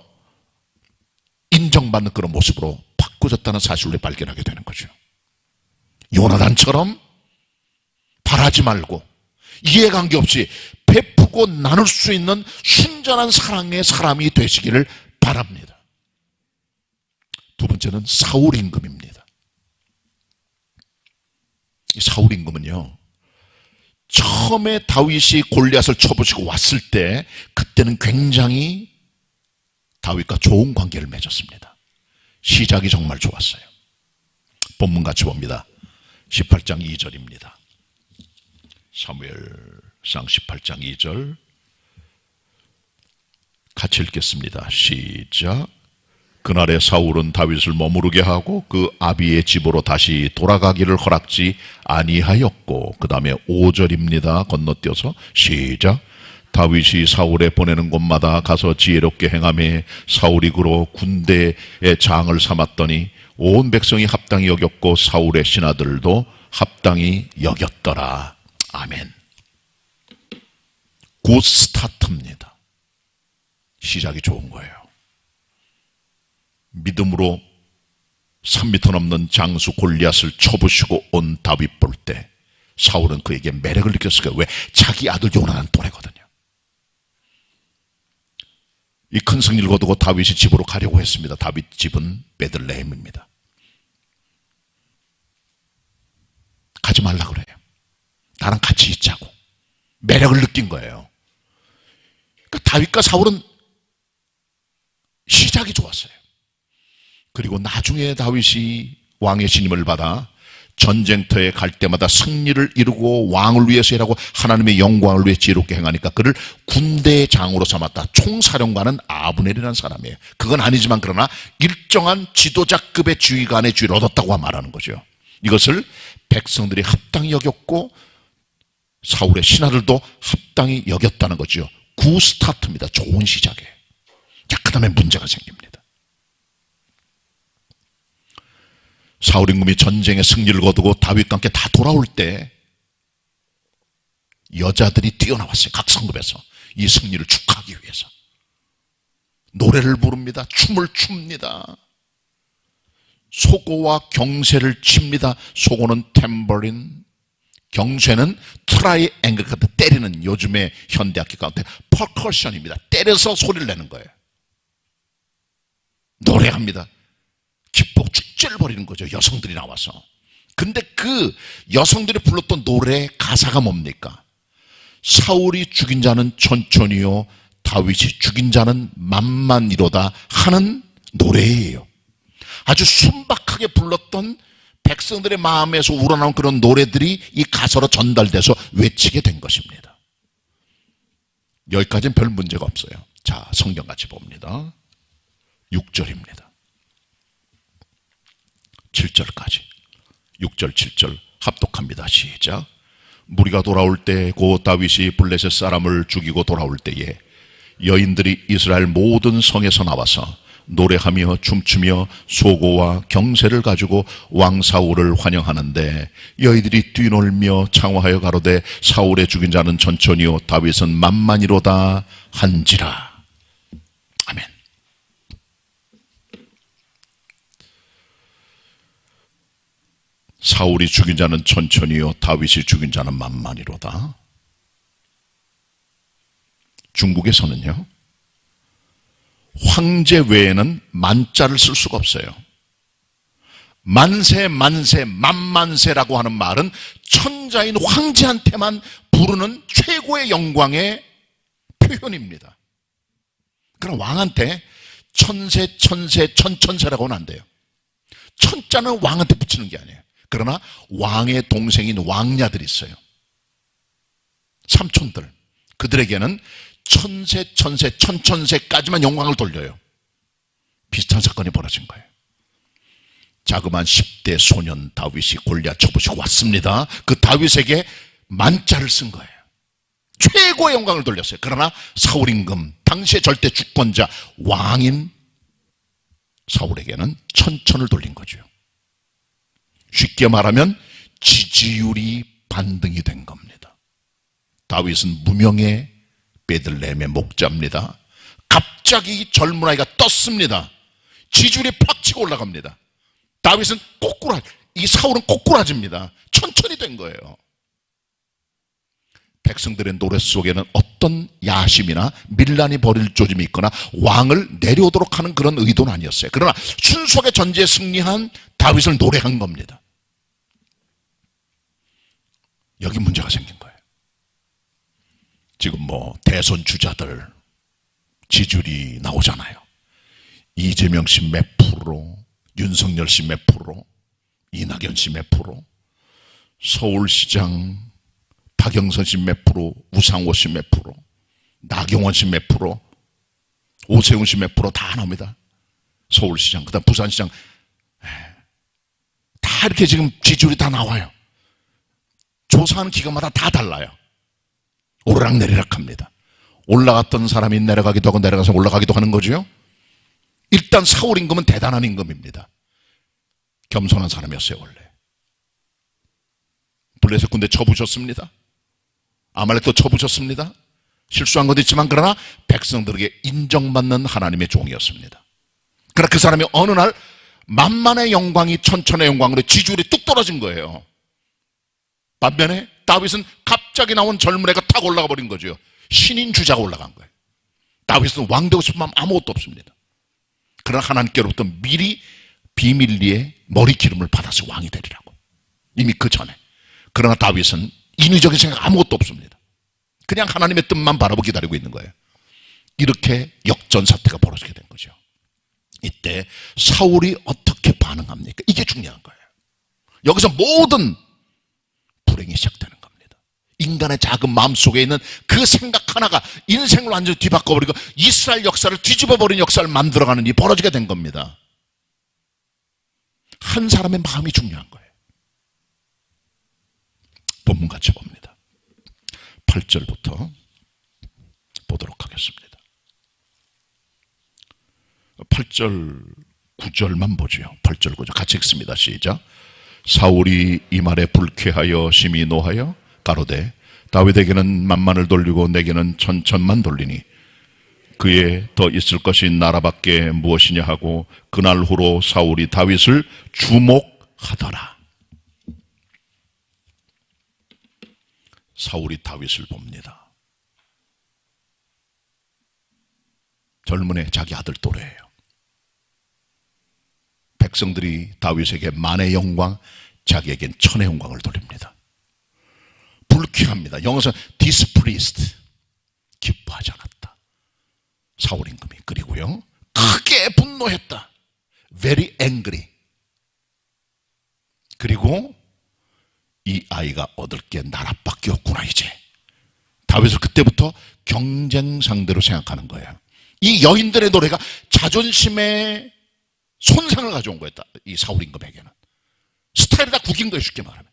인정받는 그런 모습으로 바꿔졌다는 사실을 발견하게 되는 거죠. 요나단처럼 바라지 말고 이해관계 없이 베푸고 나눌 수 있는 순전한 사랑의 사람이 되시기를 바랍니다. 두 번째는 사울 임금입니다. 이 사울 임금은요, 처음에 다윗이 골리앗을 쳐부시고 왔을 때 그때는 굉장히 다윗과 좋은 관계를 맺었습니다. 시작이 정말 좋았어요. 본문 같이 봅니다. 18장 2절입니다. 사무엘상 18장 2절 같이 읽겠습니다. 시작. 그날에 사울은 다윗을 머무르게 하고 그 아비의 집으로 다시 돌아가기를 허락지 아니하였고, 그 다음에 5절입니다. 건너뛰어서 시작. 다윗이 사울에 보내는 곳마다 가서 지혜롭게 행하며 사울이 그로 군대의 장을 삼았더니 온 백성이 합당히 여겼고 사울의 신하들도 합당히 여겼더라. 아멘. 굿 스타트입니다. 시작이 좋은 거예요. 믿음으로 3m 넘는 장수 골리앗을 쳐부시고 온 다윗 볼 때 사울은 그에게 매력을 느꼈을 거예요. 왜? 자기 아들 요나단 또래거든요. 이 큰 승리를 거두고 다윗이 집으로 가려고 했습니다. 다윗 집은 베들레헴입니다. 가지 말라 그래요. 나랑 같이 있자고. 매력을 느낀 거예요. 그러니까 다윗과 사울은 시작이 좋았어요. 그리고 나중에 다윗이 왕의 신임을 받아 전쟁터에 갈 때마다 승리를 이루고 왕을 위해서 일하고 하나님의 영광을 위해 지혜롭게 행하니까 그를 군대의 장으로 삼았다. 총사령관은 아브넬이라는 사람이에요. 그건 아니지만 그러나 일정한 지도자급의 지휘관의 지위를 얻었다고 말하는 거죠. 이것을 백성들이 합당히 여겼고 사울의 신하들도 합당히 여겼다는 거죠. 구 스타트입니다. 좋은 시작이에요. 자, 그 다음에 문제가 생깁니다. 사울 임금이 전쟁에 승리를 거두고 다윗과 함께 다 돌아올 때 여자들이 뛰어나왔어요. 각 성읍에서 이 승리를 축하하기 위해서 노래를 부릅니다. 춤을 춥니다. 소고와 경쇠를 칩니다. 소고는 탬버린, 경쇠는 트라이앵글 같은 때리는 요즘의 현대악기 가운데 퍼커션입니다. 때려서 소리를 내는 거예요. 노래합니다. 기뻐 축제를 벌이는 거죠. 여성들이 나와서. 근데 그 여성들이 불렀던 노래의 가사가 뭡니까? 사울이 죽인 자는 천천히요 다윗이 죽인 자는 만만이로다 하는 노래예요. 아주 순박하게 불렀던 백성들의 마음에서 우러나온 그런 노래들이 이 가사로 전달돼서 외치게 된 것입니다. 여기까지는 별 문제가 없어요. 자, 성경 같이 봅니다. 6절입니다. 7절까지 6절 7절 합독합니다. 시작. 무리가 돌아올 때 곧 다윗이 블레셋 사람을 죽이고 돌아올 때에 여인들이 이스라엘 모든 성에서 나와서 노래하며 춤추며 소고와 경쇠를 가지고 왕 사울을 환영하는데 여인들이 뛰놀며 창화하여 가로되 사울의 죽인 자는 천천히요 다윗은 만만이로다 한지라. 아멘. 사울이 죽인 자는 천천히요 다윗이 죽인 자는 만만이로다. 중국에서는요 황제 외에는 만자를 쓸 수가 없어요. 만세 만세 만만세라고 하는 말은 천자인 황제한테만 부르는 최고의 영광의 표현입니다. 그럼 왕한테 천세 천세 천천세라고는 안 돼요. 천자는 왕한테 붙이는 게 아니에요. 그러나 왕의 동생인 왕녀들이 있어요. 삼촌들. 그들에게는 천세 천세 천천세까지만 영광을 돌려요. 비슷한 사건이 벌어진 거예요. 자그마한 10대 소년 다윗이 골리앗 쳐부시고 왔습니다. 그 다윗에게 만자를 쓴 거예요. 최고의 영광을 돌렸어요. 그러나 사울 임금 당시의 절대 주권자 왕인 사울에게는 천천을 돌린 거죠. 쉽게 말하면 지지율이 반등이 된 겁니다. 다윗은 무명의 베들레헴의 목자입니다. 갑자기 젊은 아이가 떴습니다. 지지율이 팍 치고 올라갑니다. 다윗은 이 사울은 꼬꾸라집니다. 천천히 된 거예요. 백성들의 노래 속에는 어떤 야심이나 밀란이 벌일 조짐이 있거나 왕을 내려오도록 하는 그런 의도는 아니었어요. 그러나 순수하게 전쟁에 승리한 다윗을 노래한 겁니다. 여기 문제가 생긴 거예요. 지금 대선 주자들 지지율이 나오잖아요. 이재명 씨 몇 프로, 윤석열 씨 몇 프로, 이낙연 씨 몇 프로, 서울시장 박영선 씨 몇 프로, 우상호 씨 몇 프로, 나경원 씨 몇 프로, 오세훈 씨 몇 프로 다 나옵니다. 서울시장, 그다음 부산시장 다 이렇게 지금 지지율이 다 나와요. 조사하는 기간마다 다 달라요. 오르락내리락 합니다. 올라갔던 사람이 내려가기도 하고 내려가서 올라가기도 하는 거죠. 일단 사울 임금은 대단한 임금입니다. 겸손한 사람이었어요. 원래 블레셋 군대 쳐부셨습니다. 아말렉도 쳐부셨습니다. 실수한 것도 있지만 그러나 백성들에게 인정받는 하나님의 종이었습니다. 그러나 그 사람이 어느 날 만만의 영광이 천천의 영광으로 지지율이 뚝 떨어진 거예요. 반면에 다윗은 갑자기 나온 젊은 애가 탁 올라가 버린 거죠. 신인 주자가 올라간 거예요. 다윗은 왕 되고 싶은 마음 아무것도 없습니다. 그러나 하나님께로부터 미리 비밀리에 머리 기름을 받아서 왕이 되리라고. 이미 그 전에. 그러나 다윗은 인위적인 생각 아무것도 없습니다. 그냥 하나님의 뜻만 바라보고 기다리고 있는 거예요. 이렇게 역전사태가 벌어지게 된 거죠. 이때 사울이 어떻게 반응합니까? 이게 중요한 거예요. 여기서 모든 불행이 시작되는 겁니다. 인간의 작은 마음속에 있는 그 생각 하나가 인생을 완전히 뒤바꿔버리고 이스라엘 역사를 뒤집어버린 역사를 만들어가는 일이 벌어지게 된 겁니다. 한 사람의 마음이 중요한 거예요. 본문 같이 봅니다. 8절부터 보도록 하겠습니다. 8절 9절만 보죠. 8절 9절 같이 읽습니다. 시작. 사울이 이 말에 불쾌하여 심히 노하여 가로되 다윗에게는 만만을 돌리고 내게는 천천만 돌리니 그에 더 있을 것이 나라밖에 무엇이냐 하고 그날 후로 사울이 다윗을 주목하더라. 사울이 다윗을 봅니다. 젊은 애 자기 아들 또래예요. 백성들이 다윗에게 만의 영광, 자기에겐 천의 영광을 돌립니다. 불쾌합니다. 영어에서 displeased, 기뻐하지 않았다. 사울 임금이. 그리고요, 크게 분노했다. very angry. 그리고 이 아이가 얻을 게 나라밖에 없구나 이제. 다윗을 그때부터 경쟁 상대로 생각하는 거예요. 이 여인들의 노래가 자존심에 손상을 가져온 거예요. 이 사울 임금에게는. 스타일이 다 구긴 거예요. 쉽게 말하면.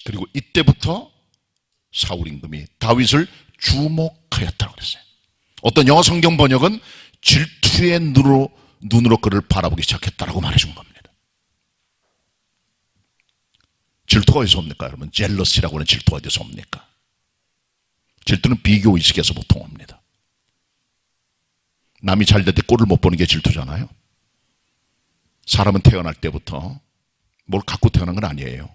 그리고 이때부터 사울 임금이 다윗을 주목하였다고 그랬어요. 어떤 영어 성경 번역은 질투의 눈으로 그를 바라보기 시작했다라고 말해준 겁니다. 질투가 어디서 옵니까? 여러분, 젤러시라고 하는 질투가 어디서 옵니까? 질투는 비교의식에서 보통 옵니다. 남이 잘 될 때 꼴을 못 보는 게 질투잖아요. 사람은 태어날 때부터 뭘 갖고 태어난 건 아니에요.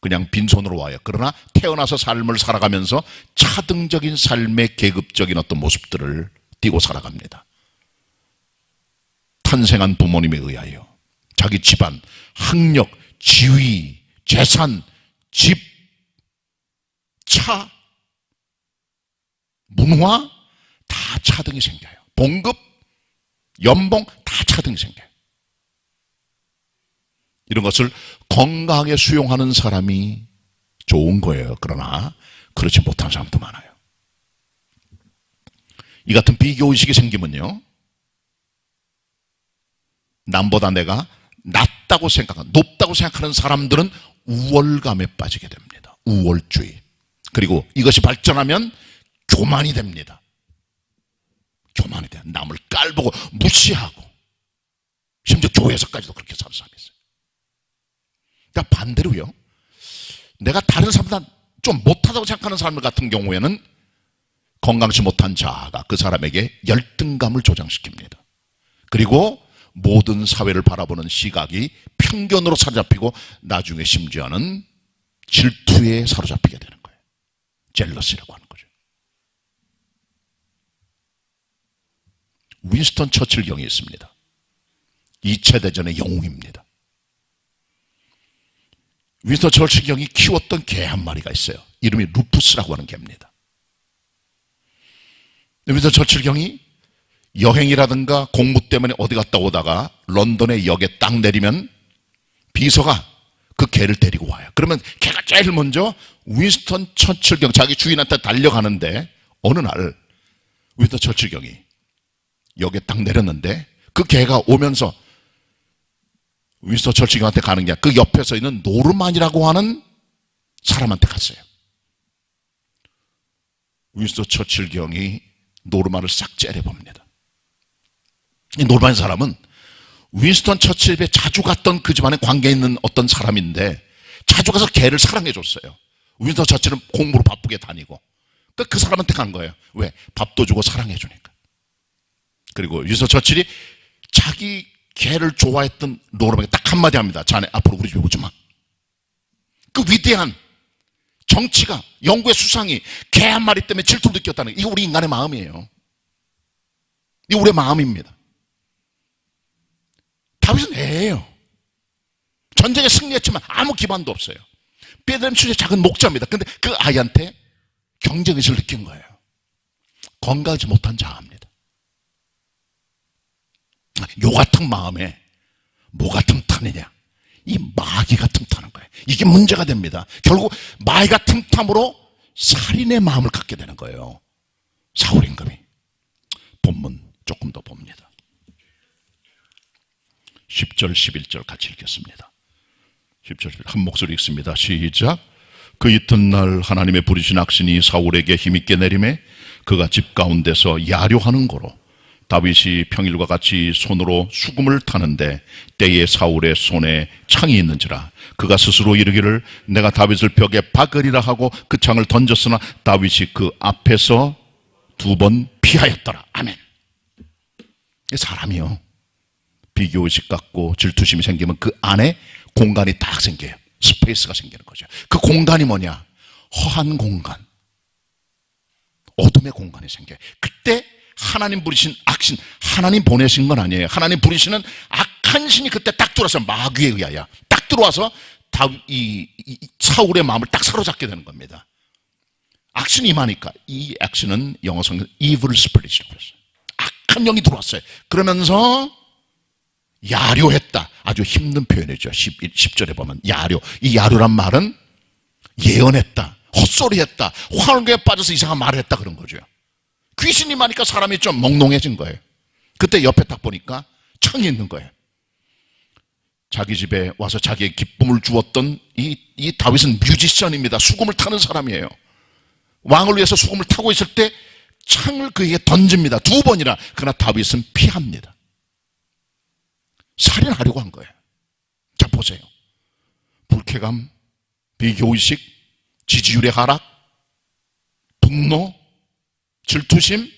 그냥 빈손으로 와요. 그러나 태어나서 삶을 살아가면서 차등적인 삶의 계급적인 어떤 모습들을 띠고 살아갑니다. 탄생한 부모님에 의하여 자기 집안, 학력, 지위, 재산, 집, 차, 문화 다 차등이 생겨요. 봉급, 연봉 다 차등이 생겨요. 이런 것을 건강하게 수용하는 사람이 좋은 거예요. 그러나 그렇지 못한 사람도 많아요. 이 같은 비교의식이 생기면요, 남보다 내가 낮다고 생각하는, 높다고 생각하는 사람들은 우월감에 빠지게 됩니다. 우월주의. 그리고 이것이 발전하면 교만이 됩니다. 교만이 돼요. 남을 깔보고 무시하고, 심지어 교회에서까지도 그렇게 사는 사람이 있어요. 그러니까 반대로요, 내가 다른 사람보다 좀 못하다고 생각하는 사람 같은 경우에는 건강치 못한 자아가 그 사람에게 열등감을 조장시킵니다. 그리고 모든 사회를 바라보는 시각이 편견으로 사로잡히고 나중에 심지어는 질투에 사로잡히게 되는 거예요. 젤러시라고 하는 거죠. 윈스턴 처칠 경이 있습니다. 2차 대전의 영웅입니다. 윈스턴 처칠 경이 키웠던 개 한 마리가 있어요. 이름이 루푸스라고 하는 개입니다. 윈스턴 처칠 경이 여행이라든가 공부 때문에 어디 갔다 오다가 런던의 역에 딱 내리면 비서가 그 개를 데리고 와요. 그러면 개가 제일 먼저 윈스턴 처칠 경 자기 주인한테 달려가는데, 어느 날 윈스턴 처칠 경이 역에 딱 내렸는데 그 개가 오면서 윈스턴 처칠 경한테 가는 게 아니라 그 옆에서 있는 노르만이라고 하는 사람한테 갔어요. 윈스턴 처칠 경이 노르만을 싹 째려봅니다. 이 노르만 사람은 윈스턴 처칠에 자주 갔던 그 집안에 관계 있는 어떤 사람인데 자주 가서 개를 사랑해 줬어요. 윈스턴 처칠은 공부로 바쁘게 다니고, 그러니까 그 사람한테 간 거예요. 왜? 밥도 주고 사랑해 주니까. 그리고 윈스턴 처칠이 자기 개를 좋아했던 노르만에게 딱 한마디 합니다. 자네 앞으로 우리 집에 오지 마. 그 위대한 정치가, 영국의 수상이 개 한 마리 때문에 질투를 느꼈다는 게, 이거 우리 인간의 마음이에요. 이거 우리의 마음입니다. 다윗은 애예요. 전쟁에 승리했지만 아무 기반도 없어요. 베들레헴 출신의 작은 목자입니다. 근데 그 아이한테 경쟁의식을 느낀 거예요. 건강하지 못한 자아입니다. 요 같은 마음에 뭐가 틈타느냐? 이 마귀가 틈타는 거예요. 이게 문제가 됩니다. 결국 마귀가 틈탐으로 살인의 마음을 갖게 되는 거예요. 사울 임금이. 본문 조금 더 봅니다. 10절 11절 같이 읽겠습니다. 10절 11절 한 목소리 읽습니다. 시작. 그 이튿날 하나님의 부르신 악신이 사울에게 힘있게 내림에 그가 집 가운데서 야료하는 거로 다윗이 평일과 같이 손으로 수금을 타는데 때에 사울의 손에 창이 있는지라 그가 스스로 이르기를 내가 다윗을 벽에 박으리라 하고 그 창을 던졌으나 다윗이 그 앞에서 2번 피하였더라. 아멘. 사람이요, 비교의식 갖고 질투심이 생기면 그 안에 공간이 딱 생겨요. 스페이스가 생기는 거죠. 그 공간이 뭐냐? 허한 공간, 어둠의 공간이 생겨요. 그때 하나님 부리신 악신, 하나님 보내신 건 아니에요. 하나님 부리시는 악한 신이 그때 딱 들어와서, 마귀에 의하여 딱 들어와서 사울의 마음을 딱 사로잡게 되는 겁니다. 악신이 임하니까, 이 악신은 영어 성경 evil spirit이라고 했어요. 악한 영이 들어왔어요. 그러면서 야료했다. 아주 힘든 표현이죠. 10절에 보면 야료. 이 야료란 말은 예언했다, 헛소리했다, 환경에 빠져서 이상한 말을 했다, 그런 거죠. 귀신이 많으니까 사람이 좀 몽롱해진 거예요. 그때 옆에 딱 보니까 창이 있는 거예요. 자기 집에 와서 자기의 기쁨을 주었던 이 다윗은 뮤지션입니다. 수금을 타는 사람이에요. 왕을 위해서 수금을 타고 있을 때 창을 그에게 던집니다. 2번이나. 그러나 다윗은 피합니다. 살인하려고 한 거예요. 자, 보세요. 불쾌감, 비교의식, 지지율의 하락, 분노, 질투심,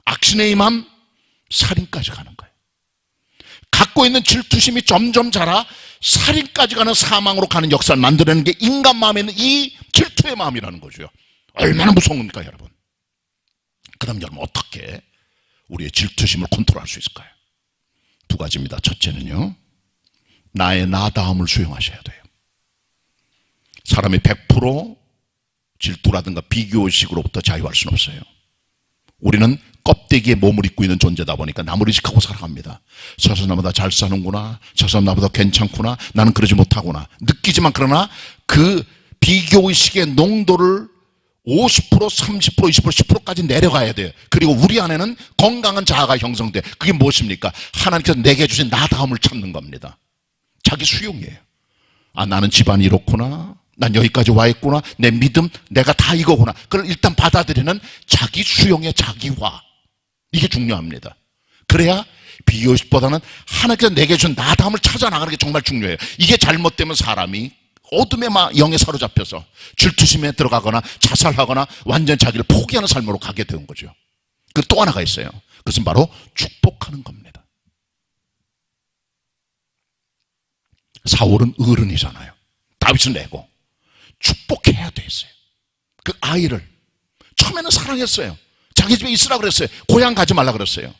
악신의 임함, 살인까지 가는 거예요. 갖고 있는 질투심이 점점 자라 살인까지 가는 사망으로 가는 역사를 만들어내는 게 인간 마음에 있는 이 질투의 마음이라는 거죠. 얼마나 무서운 겁니까, 여러분? 그 다음 여러분, 어떻게 우리의 질투심을 컨트롤할 수 있을까요? 2가지입니다. 첫째는요, 나의 나다움을 수용하셔야 돼요. 사람이 100% 질투라든가 비교의식으로부터 자유할 수는 없어요. 우리는 껍데기에 몸을 입고 있는 존재다 보니까 남을 의식하고 살아갑니다. 저 사람 나보다 잘 사는구나, 저 사람 나보다 괜찮구나, 나는 그러지 못하구나 느끼지만, 그러나 그 비교의식의 농도를 50%, 30%, 20%, 10%까지 내려가야 돼요. 그리고 우리 안에는 건강한 자아가 형성돼. 그게 무엇입니까? 하나님께서 내게 주신 나다움을 찾는 겁니다. 자기 수용이에요. 아, 나는 집안이 이렇구나, 난 여기까지 와 있구나, 내 믿음, 내가 다 이거구나. 그걸 일단 받아들이는 자기 수용의 자기화, 이게 중요합니다. 그래야 비교의식보다는 하나님께서 내게 준 나다움을 찾아 나가는 게 정말 중요해요. 이게 잘못되면 사람이 어둠의 영에 사로잡혀서 질투심에 들어가거나 자살하거나 완전 자기를 포기하는 삶으로 가게 되는 거죠. 그 또 하나가 있어요. 그것은 바로 축복하는 겁니다. 사울은 어른이잖아요. 다윗은 애고 축복해야 됐어요. 그 아이를 처음에는 사랑했어요. 자기 집에 있으라 그랬어요. 고향 가지 말라 그랬어요.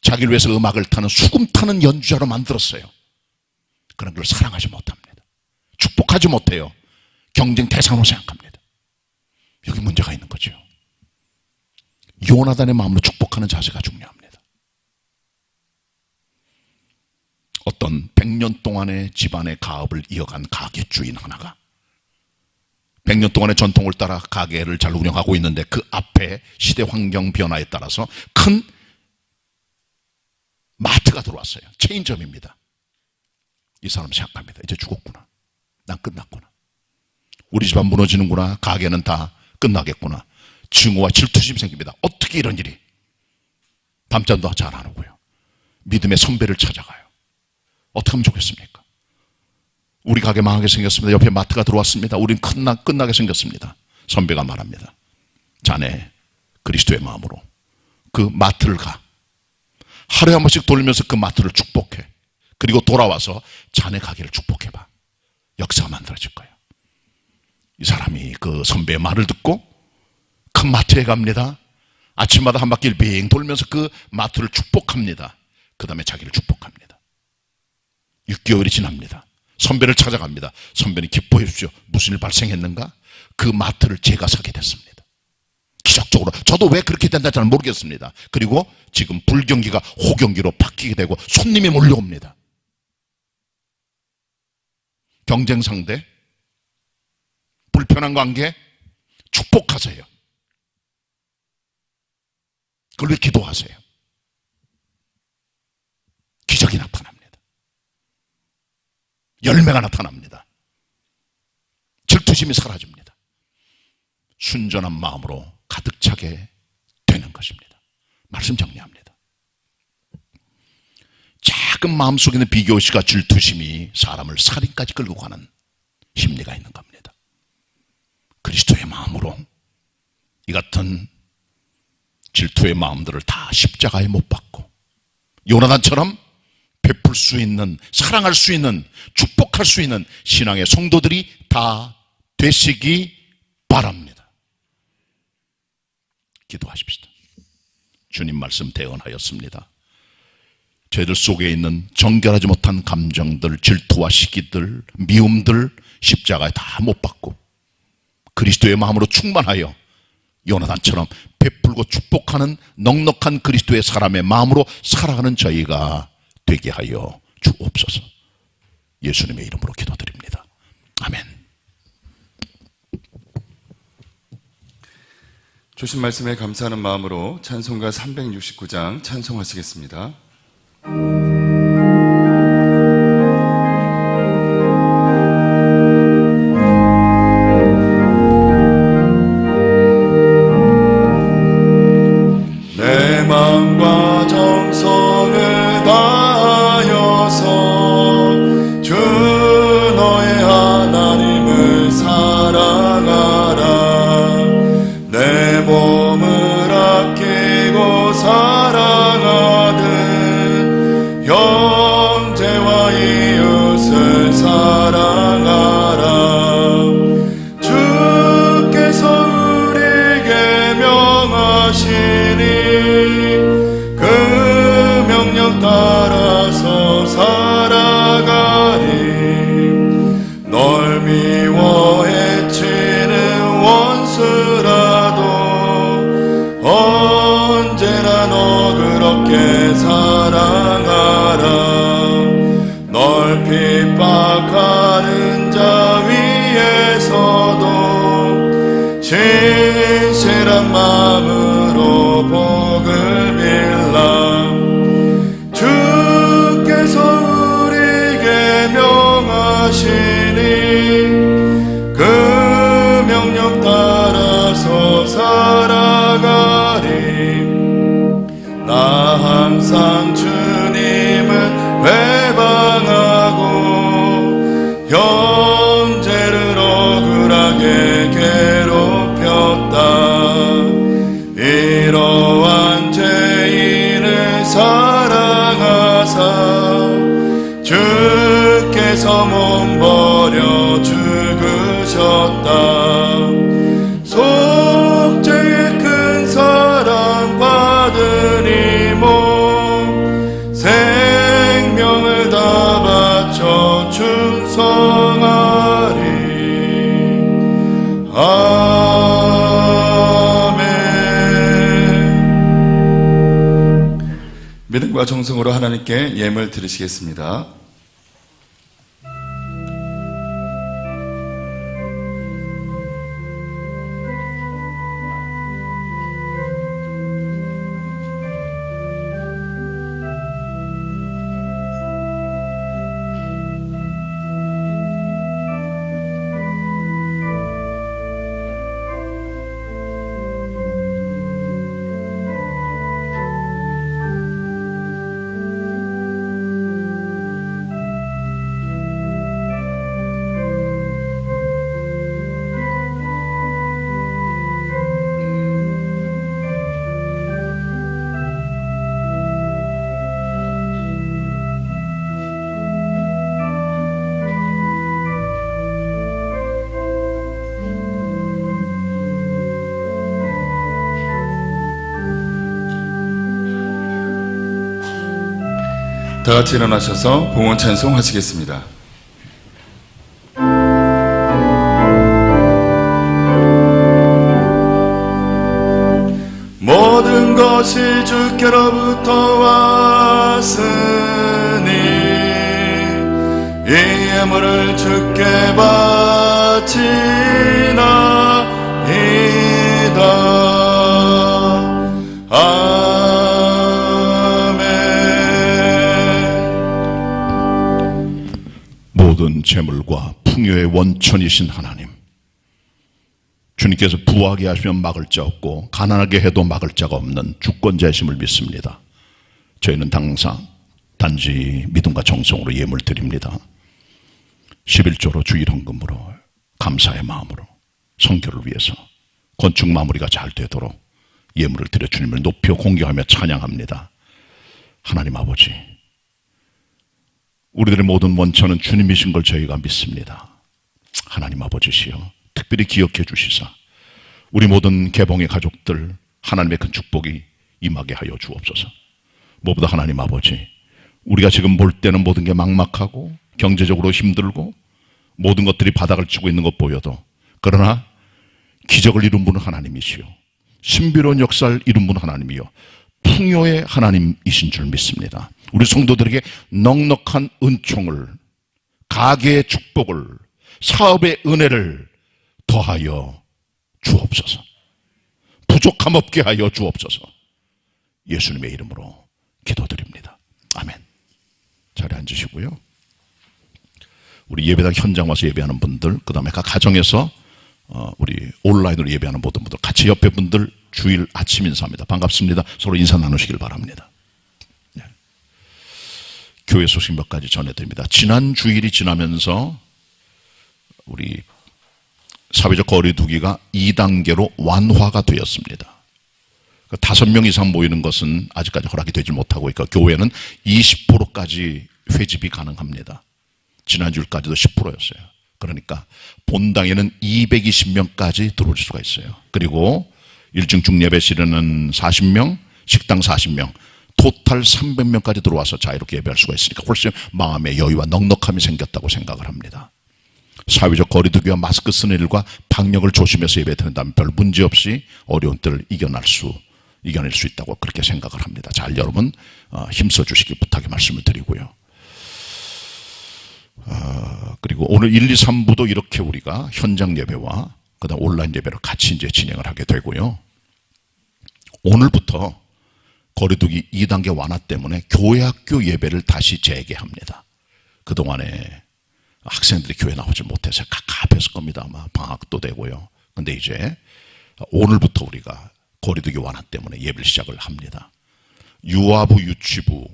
자기를 위해서 음악을 타는, 수금 타는 연주자로 만들었어요. 그런 걸 사랑하지 못합니다. 축복하지 못해요. 경쟁 대상으로 생각합니다. 여기 문제가 있는 거죠. 요나단의 마음으로 축복하는 자세가 중요합니다. 어떤 100년 동안의 집안의 가업을 이어간 가게 주인 하나가 100년 동안의 전통을 따라 가게를 잘 운영하고 있는데, 그 앞에 시대 환경 변화에 따라서 큰 마트가 들어왔어요. 체인점입니다. 이 사람 생각합니다. 이제 죽었구나, 난 끝났구나, 우리 집안 무너지는구나, 가게는 다 끝나겠구나. 증오와 질투심이 생깁니다. 어떻게 이런 일이? 밤잠도 잘 안 오고요. 믿음의 선배를 찾아가요. 어떻게 하면 좋겠습니까? 우리 가게 망하게 생겼습니다. 옆에 마트가 들어왔습니다. 우린 끝나게 생겼습니다. 선배가 말합니다. 자네 그리스도의 마음으로 그 마트를 가. 하루에 한 번씩 돌면서 그 마트를 축복해. 그리고 돌아와서 자네 가게를 축복해봐. 역사가 만들어질 거예요. 이 사람이 그 선배의 말을 듣고 큰 마트에 갑니다. 아침마다 한 바퀴를 빙 돌면서 그 마트를 축복합니다. 그 다음에 자기를 축복합니다. 6개월이 지납니다. 선배를 찾아갑니다. 선배는 기뻐해 주십시오. 무슨 일 발생했는가? 그 마트를 제가 사게 됐습니다. 기적적으로. 저도 왜 그렇게 된다 잘 모르겠습니다. 그리고 지금 불경기가 호경기로 바뀌게 되고 손님이 몰려옵니다. 경쟁 상대, 불편한 관계 축복하세요. 그걸 위해 기도하세요. 기적이 나타납니다. 열매가 나타납니다. 질투심이 사라집니다. 순전한 마음으로 가득 차게 되는 것입니다. 말씀 정리합니다. 작은 마음속에 있는 비교의식과 질투심이 사람을 살인까지 끌고 가는 심리가 있는 겁니다. 그리스도의 마음으로 이 같은 질투의 마음들을 다 십자가에 못 박고 요나단처럼 베풀 수 있는, 사랑할 수 있는, 축복할 수 있는 신앙의 성도들이 다 되시기 바랍니다. 기도하십시다. 주님 말씀 대언하였습니다. 저희들 속에 있는 정결하지 못한 감정들, 질투와 시기들, 미움들 십자가에 다 못 박고 그리스도의 마음으로 충만하여 요나단처럼 베풀고 축복하는 넉넉한 그리스도의 사람의 마음으로 살아가는 저희가 되게 하여 주옵소서. 예수님의 이름으로 기도드립니다. 아멘. 주신 말씀에 감사하는 마음으로 찬송가 369장 찬송하시겠습니다. 내 마음과 정성을 다하여서 주 너의 하나님을 사랑하라. 내 몸을 아끼고 사랑하듯 형제와 이웃을 사랑하라. 주께서 우리에게 명하시니 그 명령 따라서 살아가리. 널 미워 해치는 원수라도 언제나 너 그렇게 사랑하라. 널 핍박하는 자 위에서도 진실한 마음으로 복을 빌라. 주께서 우리에게 명하시니 그 명령 따라서 살아가리. 나 항상 주님을 외방하고 형제를 억울하게 괴롭혔다. 이러한 죄인을 사랑하사 주께서 몸버려 죽으셨다. 속죄의 큰 사랑 받은 이몸 생명을 다 바쳐 충성하리. 아멘. 믿음과 정성으로 하나님께 예물 드리시겠습니다. 다 같이 일어나셔서 봉헌 찬송 하시겠습니다. 것이 주께로부터 왔으니 이 예물을 주께 바치나이다. 아멘. 모든 재물과 풍요의 원천이신 하나님, 주님께서 부하게 하시면 막을 자 없고 가난하게 해도 막을 자가 없는 주권자이심을 믿습니다. 저희는 항상 단지 믿음과 정성으로 예물 드립니다. 11조로 주일헌금으로 감사의 마음으로 선교를 위해서 건축 마무리가 잘 되도록 예물을 드려 주님을 높여 공경하며 찬양합니다. 하나님 아버지, 우리들의 모든 원천은 주님이신 걸 저희가 믿습니다. 하나님 아버지시여, 특별히 기억해 주시사 우리 모든 개봉의 가족들 하나님의 큰 축복이 임하게 하여 주옵소서. 무엇보다 하나님 아버지, 우리가 지금 볼 때는 모든 게 막막하고 경제적으로 힘들고 모든 것들이 바닥을 치고 있는 것 보여도, 그러나 기적을 이룬 분은 하나님이시요 신비로운 역사를 이룬 분은 하나님이요 풍요의 하나님이신 줄 믿습니다. 우리 성도들에게 넉넉한 은총을, 가계의 축복을, 사업의 은혜를 더하여 주옵소서. 부족함 없게 하여 주옵소서. 예수님의 이름으로 기도드립니다. 아멘. 자리에 앉으시고요. 우리 예배당 현장 와서 예배하는 분들, 그 다음에 각 가정에서 우리 온라인으로 예배하는 모든 분들, 같이 옆에 분들 주일 아침 인사합니다. 반갑습니다. 서로 인사 나누시길 바랍니다. 네. 교회 소식 몇 가지 전해드립니다. 지난 주일이 지나면서 우리 사회적 거리두기가 2단계로 완화가 되었습니다. 5명 이상 모이는 것은 아직까지 허락이 되지 못하고 있고, 교회는 20%까지 회집이 가능합니다. 지난주일까지도 10%였어요. 그러니까 본당에는 220명까지 들어올 수가 있어요. 그리고 1층 중예배실에는 40명, 식당 40명, 토탈 300명까지 들어와서 자유롭게 예배할 수가 있으니까 훨씬 마음의 여유와 넉넉함이 생겼다고 생각을 합니다. 사회적 거리두기와 마스크 쓰는 일과 방역을 조심해서 예배드린다면 별 문제 없이 어려운 때를 이겨낼 수 있다고 그렇게 생각을 합니다. 잘 여러분 힘써 주시기 부탁의 말씀을 드리고요. 그리고 오늘 1, 2, 3부도 이렇게 우리가 현장 예배와 그다음 온라인 예배를 같이 이제 진행을 하게 되고요. 오늘부터 거리두기 2단계 완화 때문에 교회 학교 예배를 다시 재개합니다. 그동안에 학생들이 교회 나오지 못해서 갑갑했을 겁니다. 아마 방학도 되고요. 근데 이제 오늘부터 우리가 거리두기 완화 때문에 예배를 시작을 합니다. 유아부, 유치부,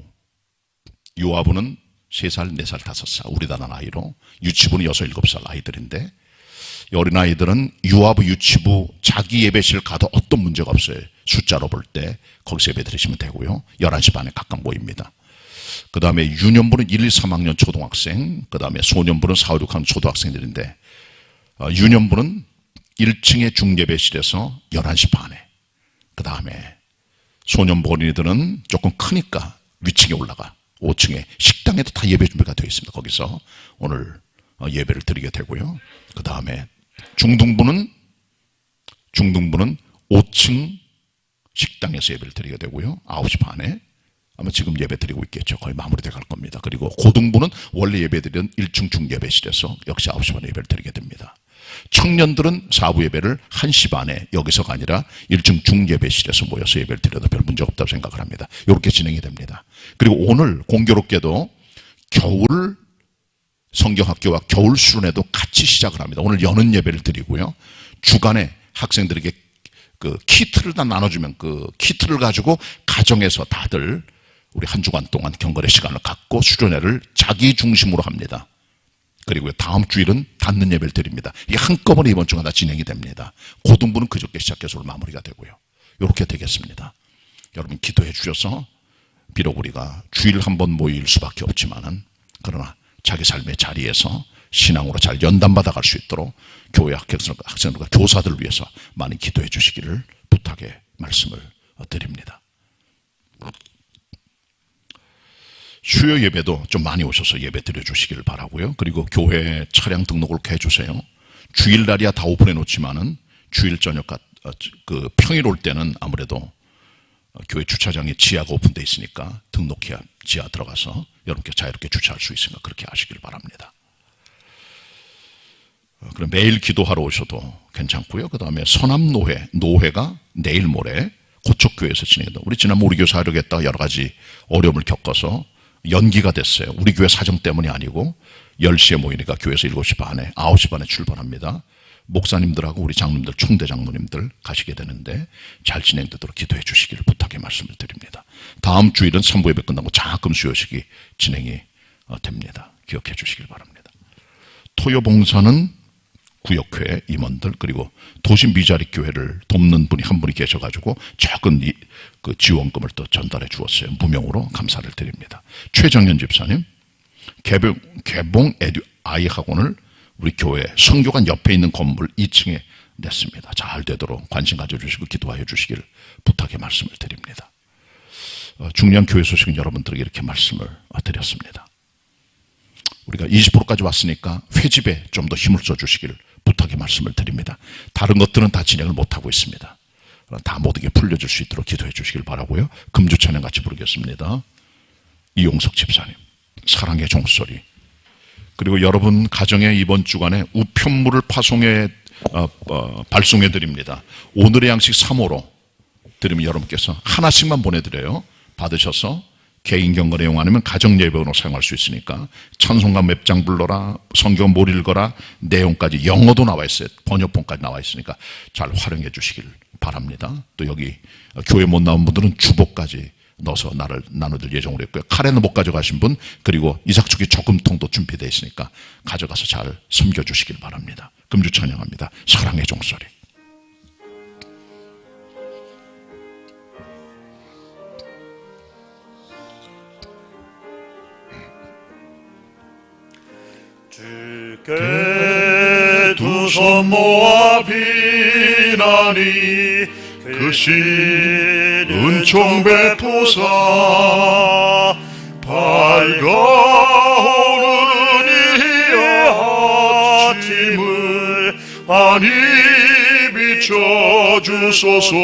유아부는 3살, 4살, 5살 우리나라 나이로, 유치부는 6, 7살 아이들인데, 어린아이들은 유아부, 유치부 자기 예배실 가도 어떤 문제가 없어요. 숫자로 볼 때 거기서 예배 드리시면 되고요. 11시 반에 각각 모입니다. 그 다음에 유년부는 1, 2, 3학년 초등학생, 그 다음에 소년부는 4, 5, 6학년 초등학생들인데, 유년부는 1층의 중예배실에서 11시 반에, 그 다음에 소년부 어린이들은 조금 크니까 위층에 올라가 5층에 식당에도 다 예배 준비가 되어 있습니다. 거기서 오늘 예배를 드리게 되고요. 그 다음에 중등부는 5층 식당에서 예배를 드리게 되고요. 9시 반에 아마 지금 예배 드리고 있겠죠. 거의 마무리돼 갈 겁니다. 그리고 고등부는 원래 예배 드리던 1층 중예배실에서 역시 9시 반에 예배를 드리게 됩니다. 청년들은 4부 예배를 1시 반에 여기서가 아니라 1층 중예배실에서 모여서 예배를 드려도 별 문제 없다고 생각을 합니다. 이렇게 진행이 됩니다. 그리고 오늘 공교롭게도 겨울 성경학교와 겨울 수련회도 같이 시작을 합니다. 오늘 여는 예배를 드리고요. 주간에 학생들에게 그 키트를 다 나눠주면 그 키트를 가지고 가정에서 다들 우리 한 주간 동안 경건의 시간을 갖고 수련회를 자기 중심으로 합니다. 그리고 다음 주일은 닫는 예배를 드립니다. 이게 한꺼번에 이번 주가 다 진행이 됩니다. 고등부는 그저께 시작해서 오늘 마무리가 되고요. 이렇게 되겠습니다. 여러분 기도해 주셔서 비록 우리가 주일 한 번 모일 수밖에 없지만은, 그러나 자기 삶의 자리에서 신앙으로 잘 연단받아 갈 수 있도록 교회 학생들과 교사들을 위해서 많이 기도해 주시기를 부탁의 말씀을 드립니다. 수요 예배도 좀 많이 오셔서 예배 드려주시기를 바라고요. 그리고 교회 차량 등록을 해주세요. 주일날이야 다 오픈해 놓지만은 주일 저녁 그 평일 올 때는 아무래도 교회 주차장에 지하가 오픈되어 있으니까 등록해야 지하 들어가서 여러분께 자유롭게 주차할 수 있으니까 그렇게 하시길 바랍니다. 그럼 매일 기도하러 오셔도 괜찮고요. 그 다음에 노회가 내일 모레 고척교회에서 진행된다. 우리 지난번 우리 교회 하려겠다가 여러 가지 어려움을 겪어서 연기가 됐어요. 우리 교회 사정 때문이 아니고 10시에 모이니까 교회에서 7시 반에 9시 반에 출발합니다. 목사님들하고 우리 장로님들, 총대장로님들 가시게 되는데 잘 진행되도록 기도해 주시기를 부탁의 말씀을 드립니다. 다음 주일은 3부 예배 끝나고 장학금 수여식이 진행이 됩니다. 기억해 주시길 바랍니다. 토요 봉사는 구역회 임원들 그리고 도시 미자리 교회를 돕는 분이 한 분이 계셔가지고 작은 그 지원금을 또 전달해 주었어요. 무명으로 감사를 드립니다. 최정현 집사님 개봉 아이 학원을 우리 교회 성교관 옆에 있는 건물 2층에 냈습니다. 잘 되도록 관심 가져주시고 기도하여 주시길 부탁의 말씀을 드립니다. 중요한 교회 소식은 여러분들에게 이렇게 말씀을 드렸습니다. 우리가 20%까지 왔으니까 회집에 좀 더 힘을 써주시길 부탁의 말씀을 드립니다. 다른 것들은 다 진행을 못하고 있습니다. 다 모든 게 풀려질 수 있도록 기도해 주시길 바라고요. 금주 찬양 같이 부르겠습니다. 이용석 집사님 사랑의 종소리, 그리고 여러분 가정에 이번 주간에 우편물을 발송해 드립니다. 오늘의 양식 3호로 드리면 여러분께서 하나씩만 보내드려요. 받으셔서 개인 경건에 이용하면 가정 예배로 사용할 수 있으니까 찬송가 몇 장 불러라, 성경 뭘 읽어라, 내용까지 영어도 나와 있어요. 번역본까지 나와 있으니까 잘 활용해 주시길 바랍니다. 또 여기 교회 못 나온 분들은 주보까지 넣어서 나눠줄 예정으로 했고요. 카레는 못 가져가신 분, 그리고 이삭축이 저금통도 준비되어 있으니까 가져가서 잘 섬겨주시길 바랍니다. 금주 찬양합니다. 사랑의 종소리. 주께 두 손 모아 비나니 그 신 은총 베푸사 밝아오르는 이 아침을 환히 비춰주소서.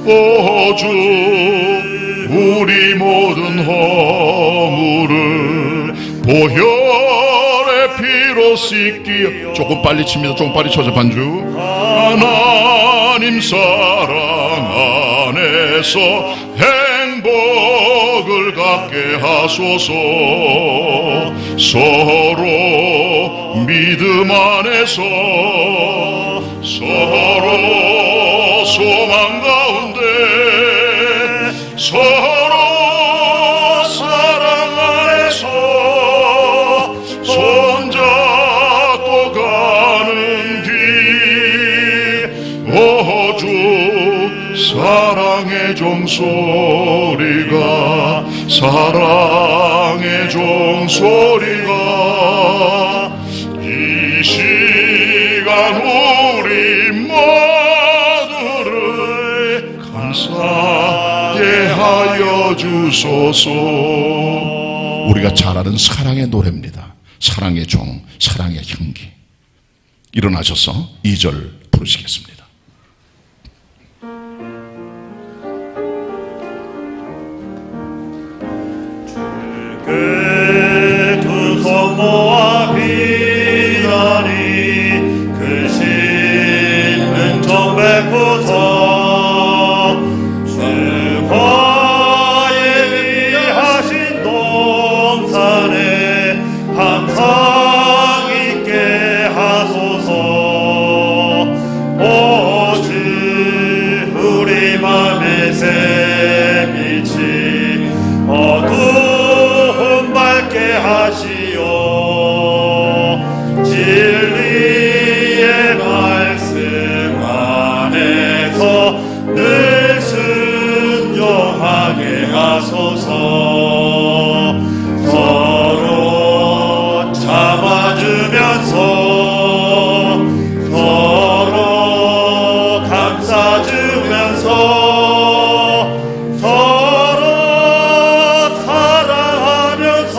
오 주 우리 모든 허물을 보혈의 피로 씻기. 조금 빨리 칩니다. 조금 빨리 쳐서 반주. 하나님 사랑 안에서 행복을 갖게 하소서. 서로 믿음 안에서 서로 소망 가운데 서로 사랑 안에서 손잡고 가는 길. 오 주 사랑의 종소리가 사랑의 종소리가 이 시간 우리 모두를 감사하게 하여 주소서. 우리가 잘 아는 사랑의 노래입니다. 사랑의 종, 사랑의 향기. 일어나셔서 2절 부르시겠습니다. 그 두 손 모아 비나니 그 신 은총 베푸사 주와 예비하신 동산에 항상 있게 하소서. 오 주 우리 맘의 새빛이 어두운 밝게 하시오. 진리의 말씀 안에서 늘 순종하게 하소서. 서로 참아주면서 서로 감싸주면서 서로 사랑하면서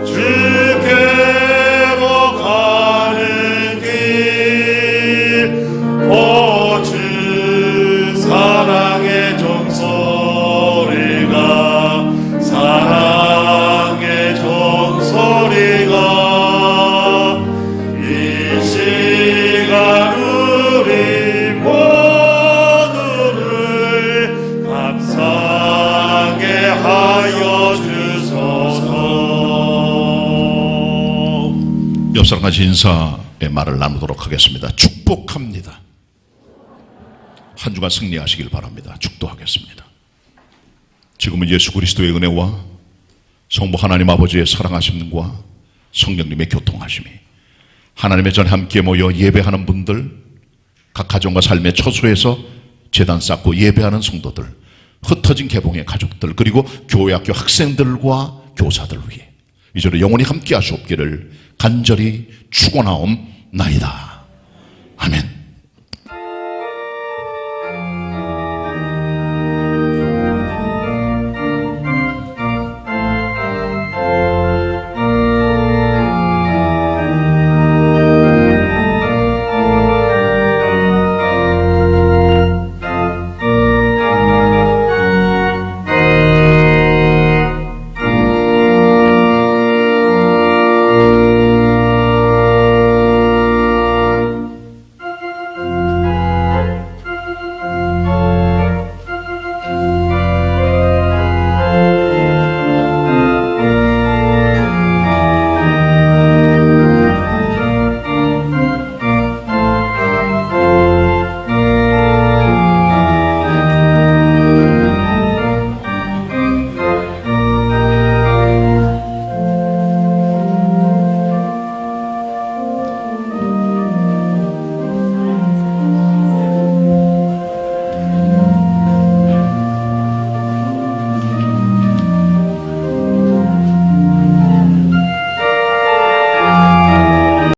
주께로 가는 길. 오 주 옆 사람 같이 인사의 말을 나누도록 하겠습니다. 축복합니다. 한 주간 승리하시길 바랍니다. 축도하겠습니다. 지금은 예수 그리스도의 은혜와 성부 하나님 아버지의 사랑하심과 성령님의 교통하심이 하나님의 전에 함께 모여 예배하는 분들, 각 가정과 삶의 처소에서 제단 쌓고 예배하는 성도들, 흩어진 개봉의 가족들, 그리고 교회 학교 학생들과 교사들 위해 이제는 영원히 함께 하시옵기를 간절히 축원하옵나이다. 아멘.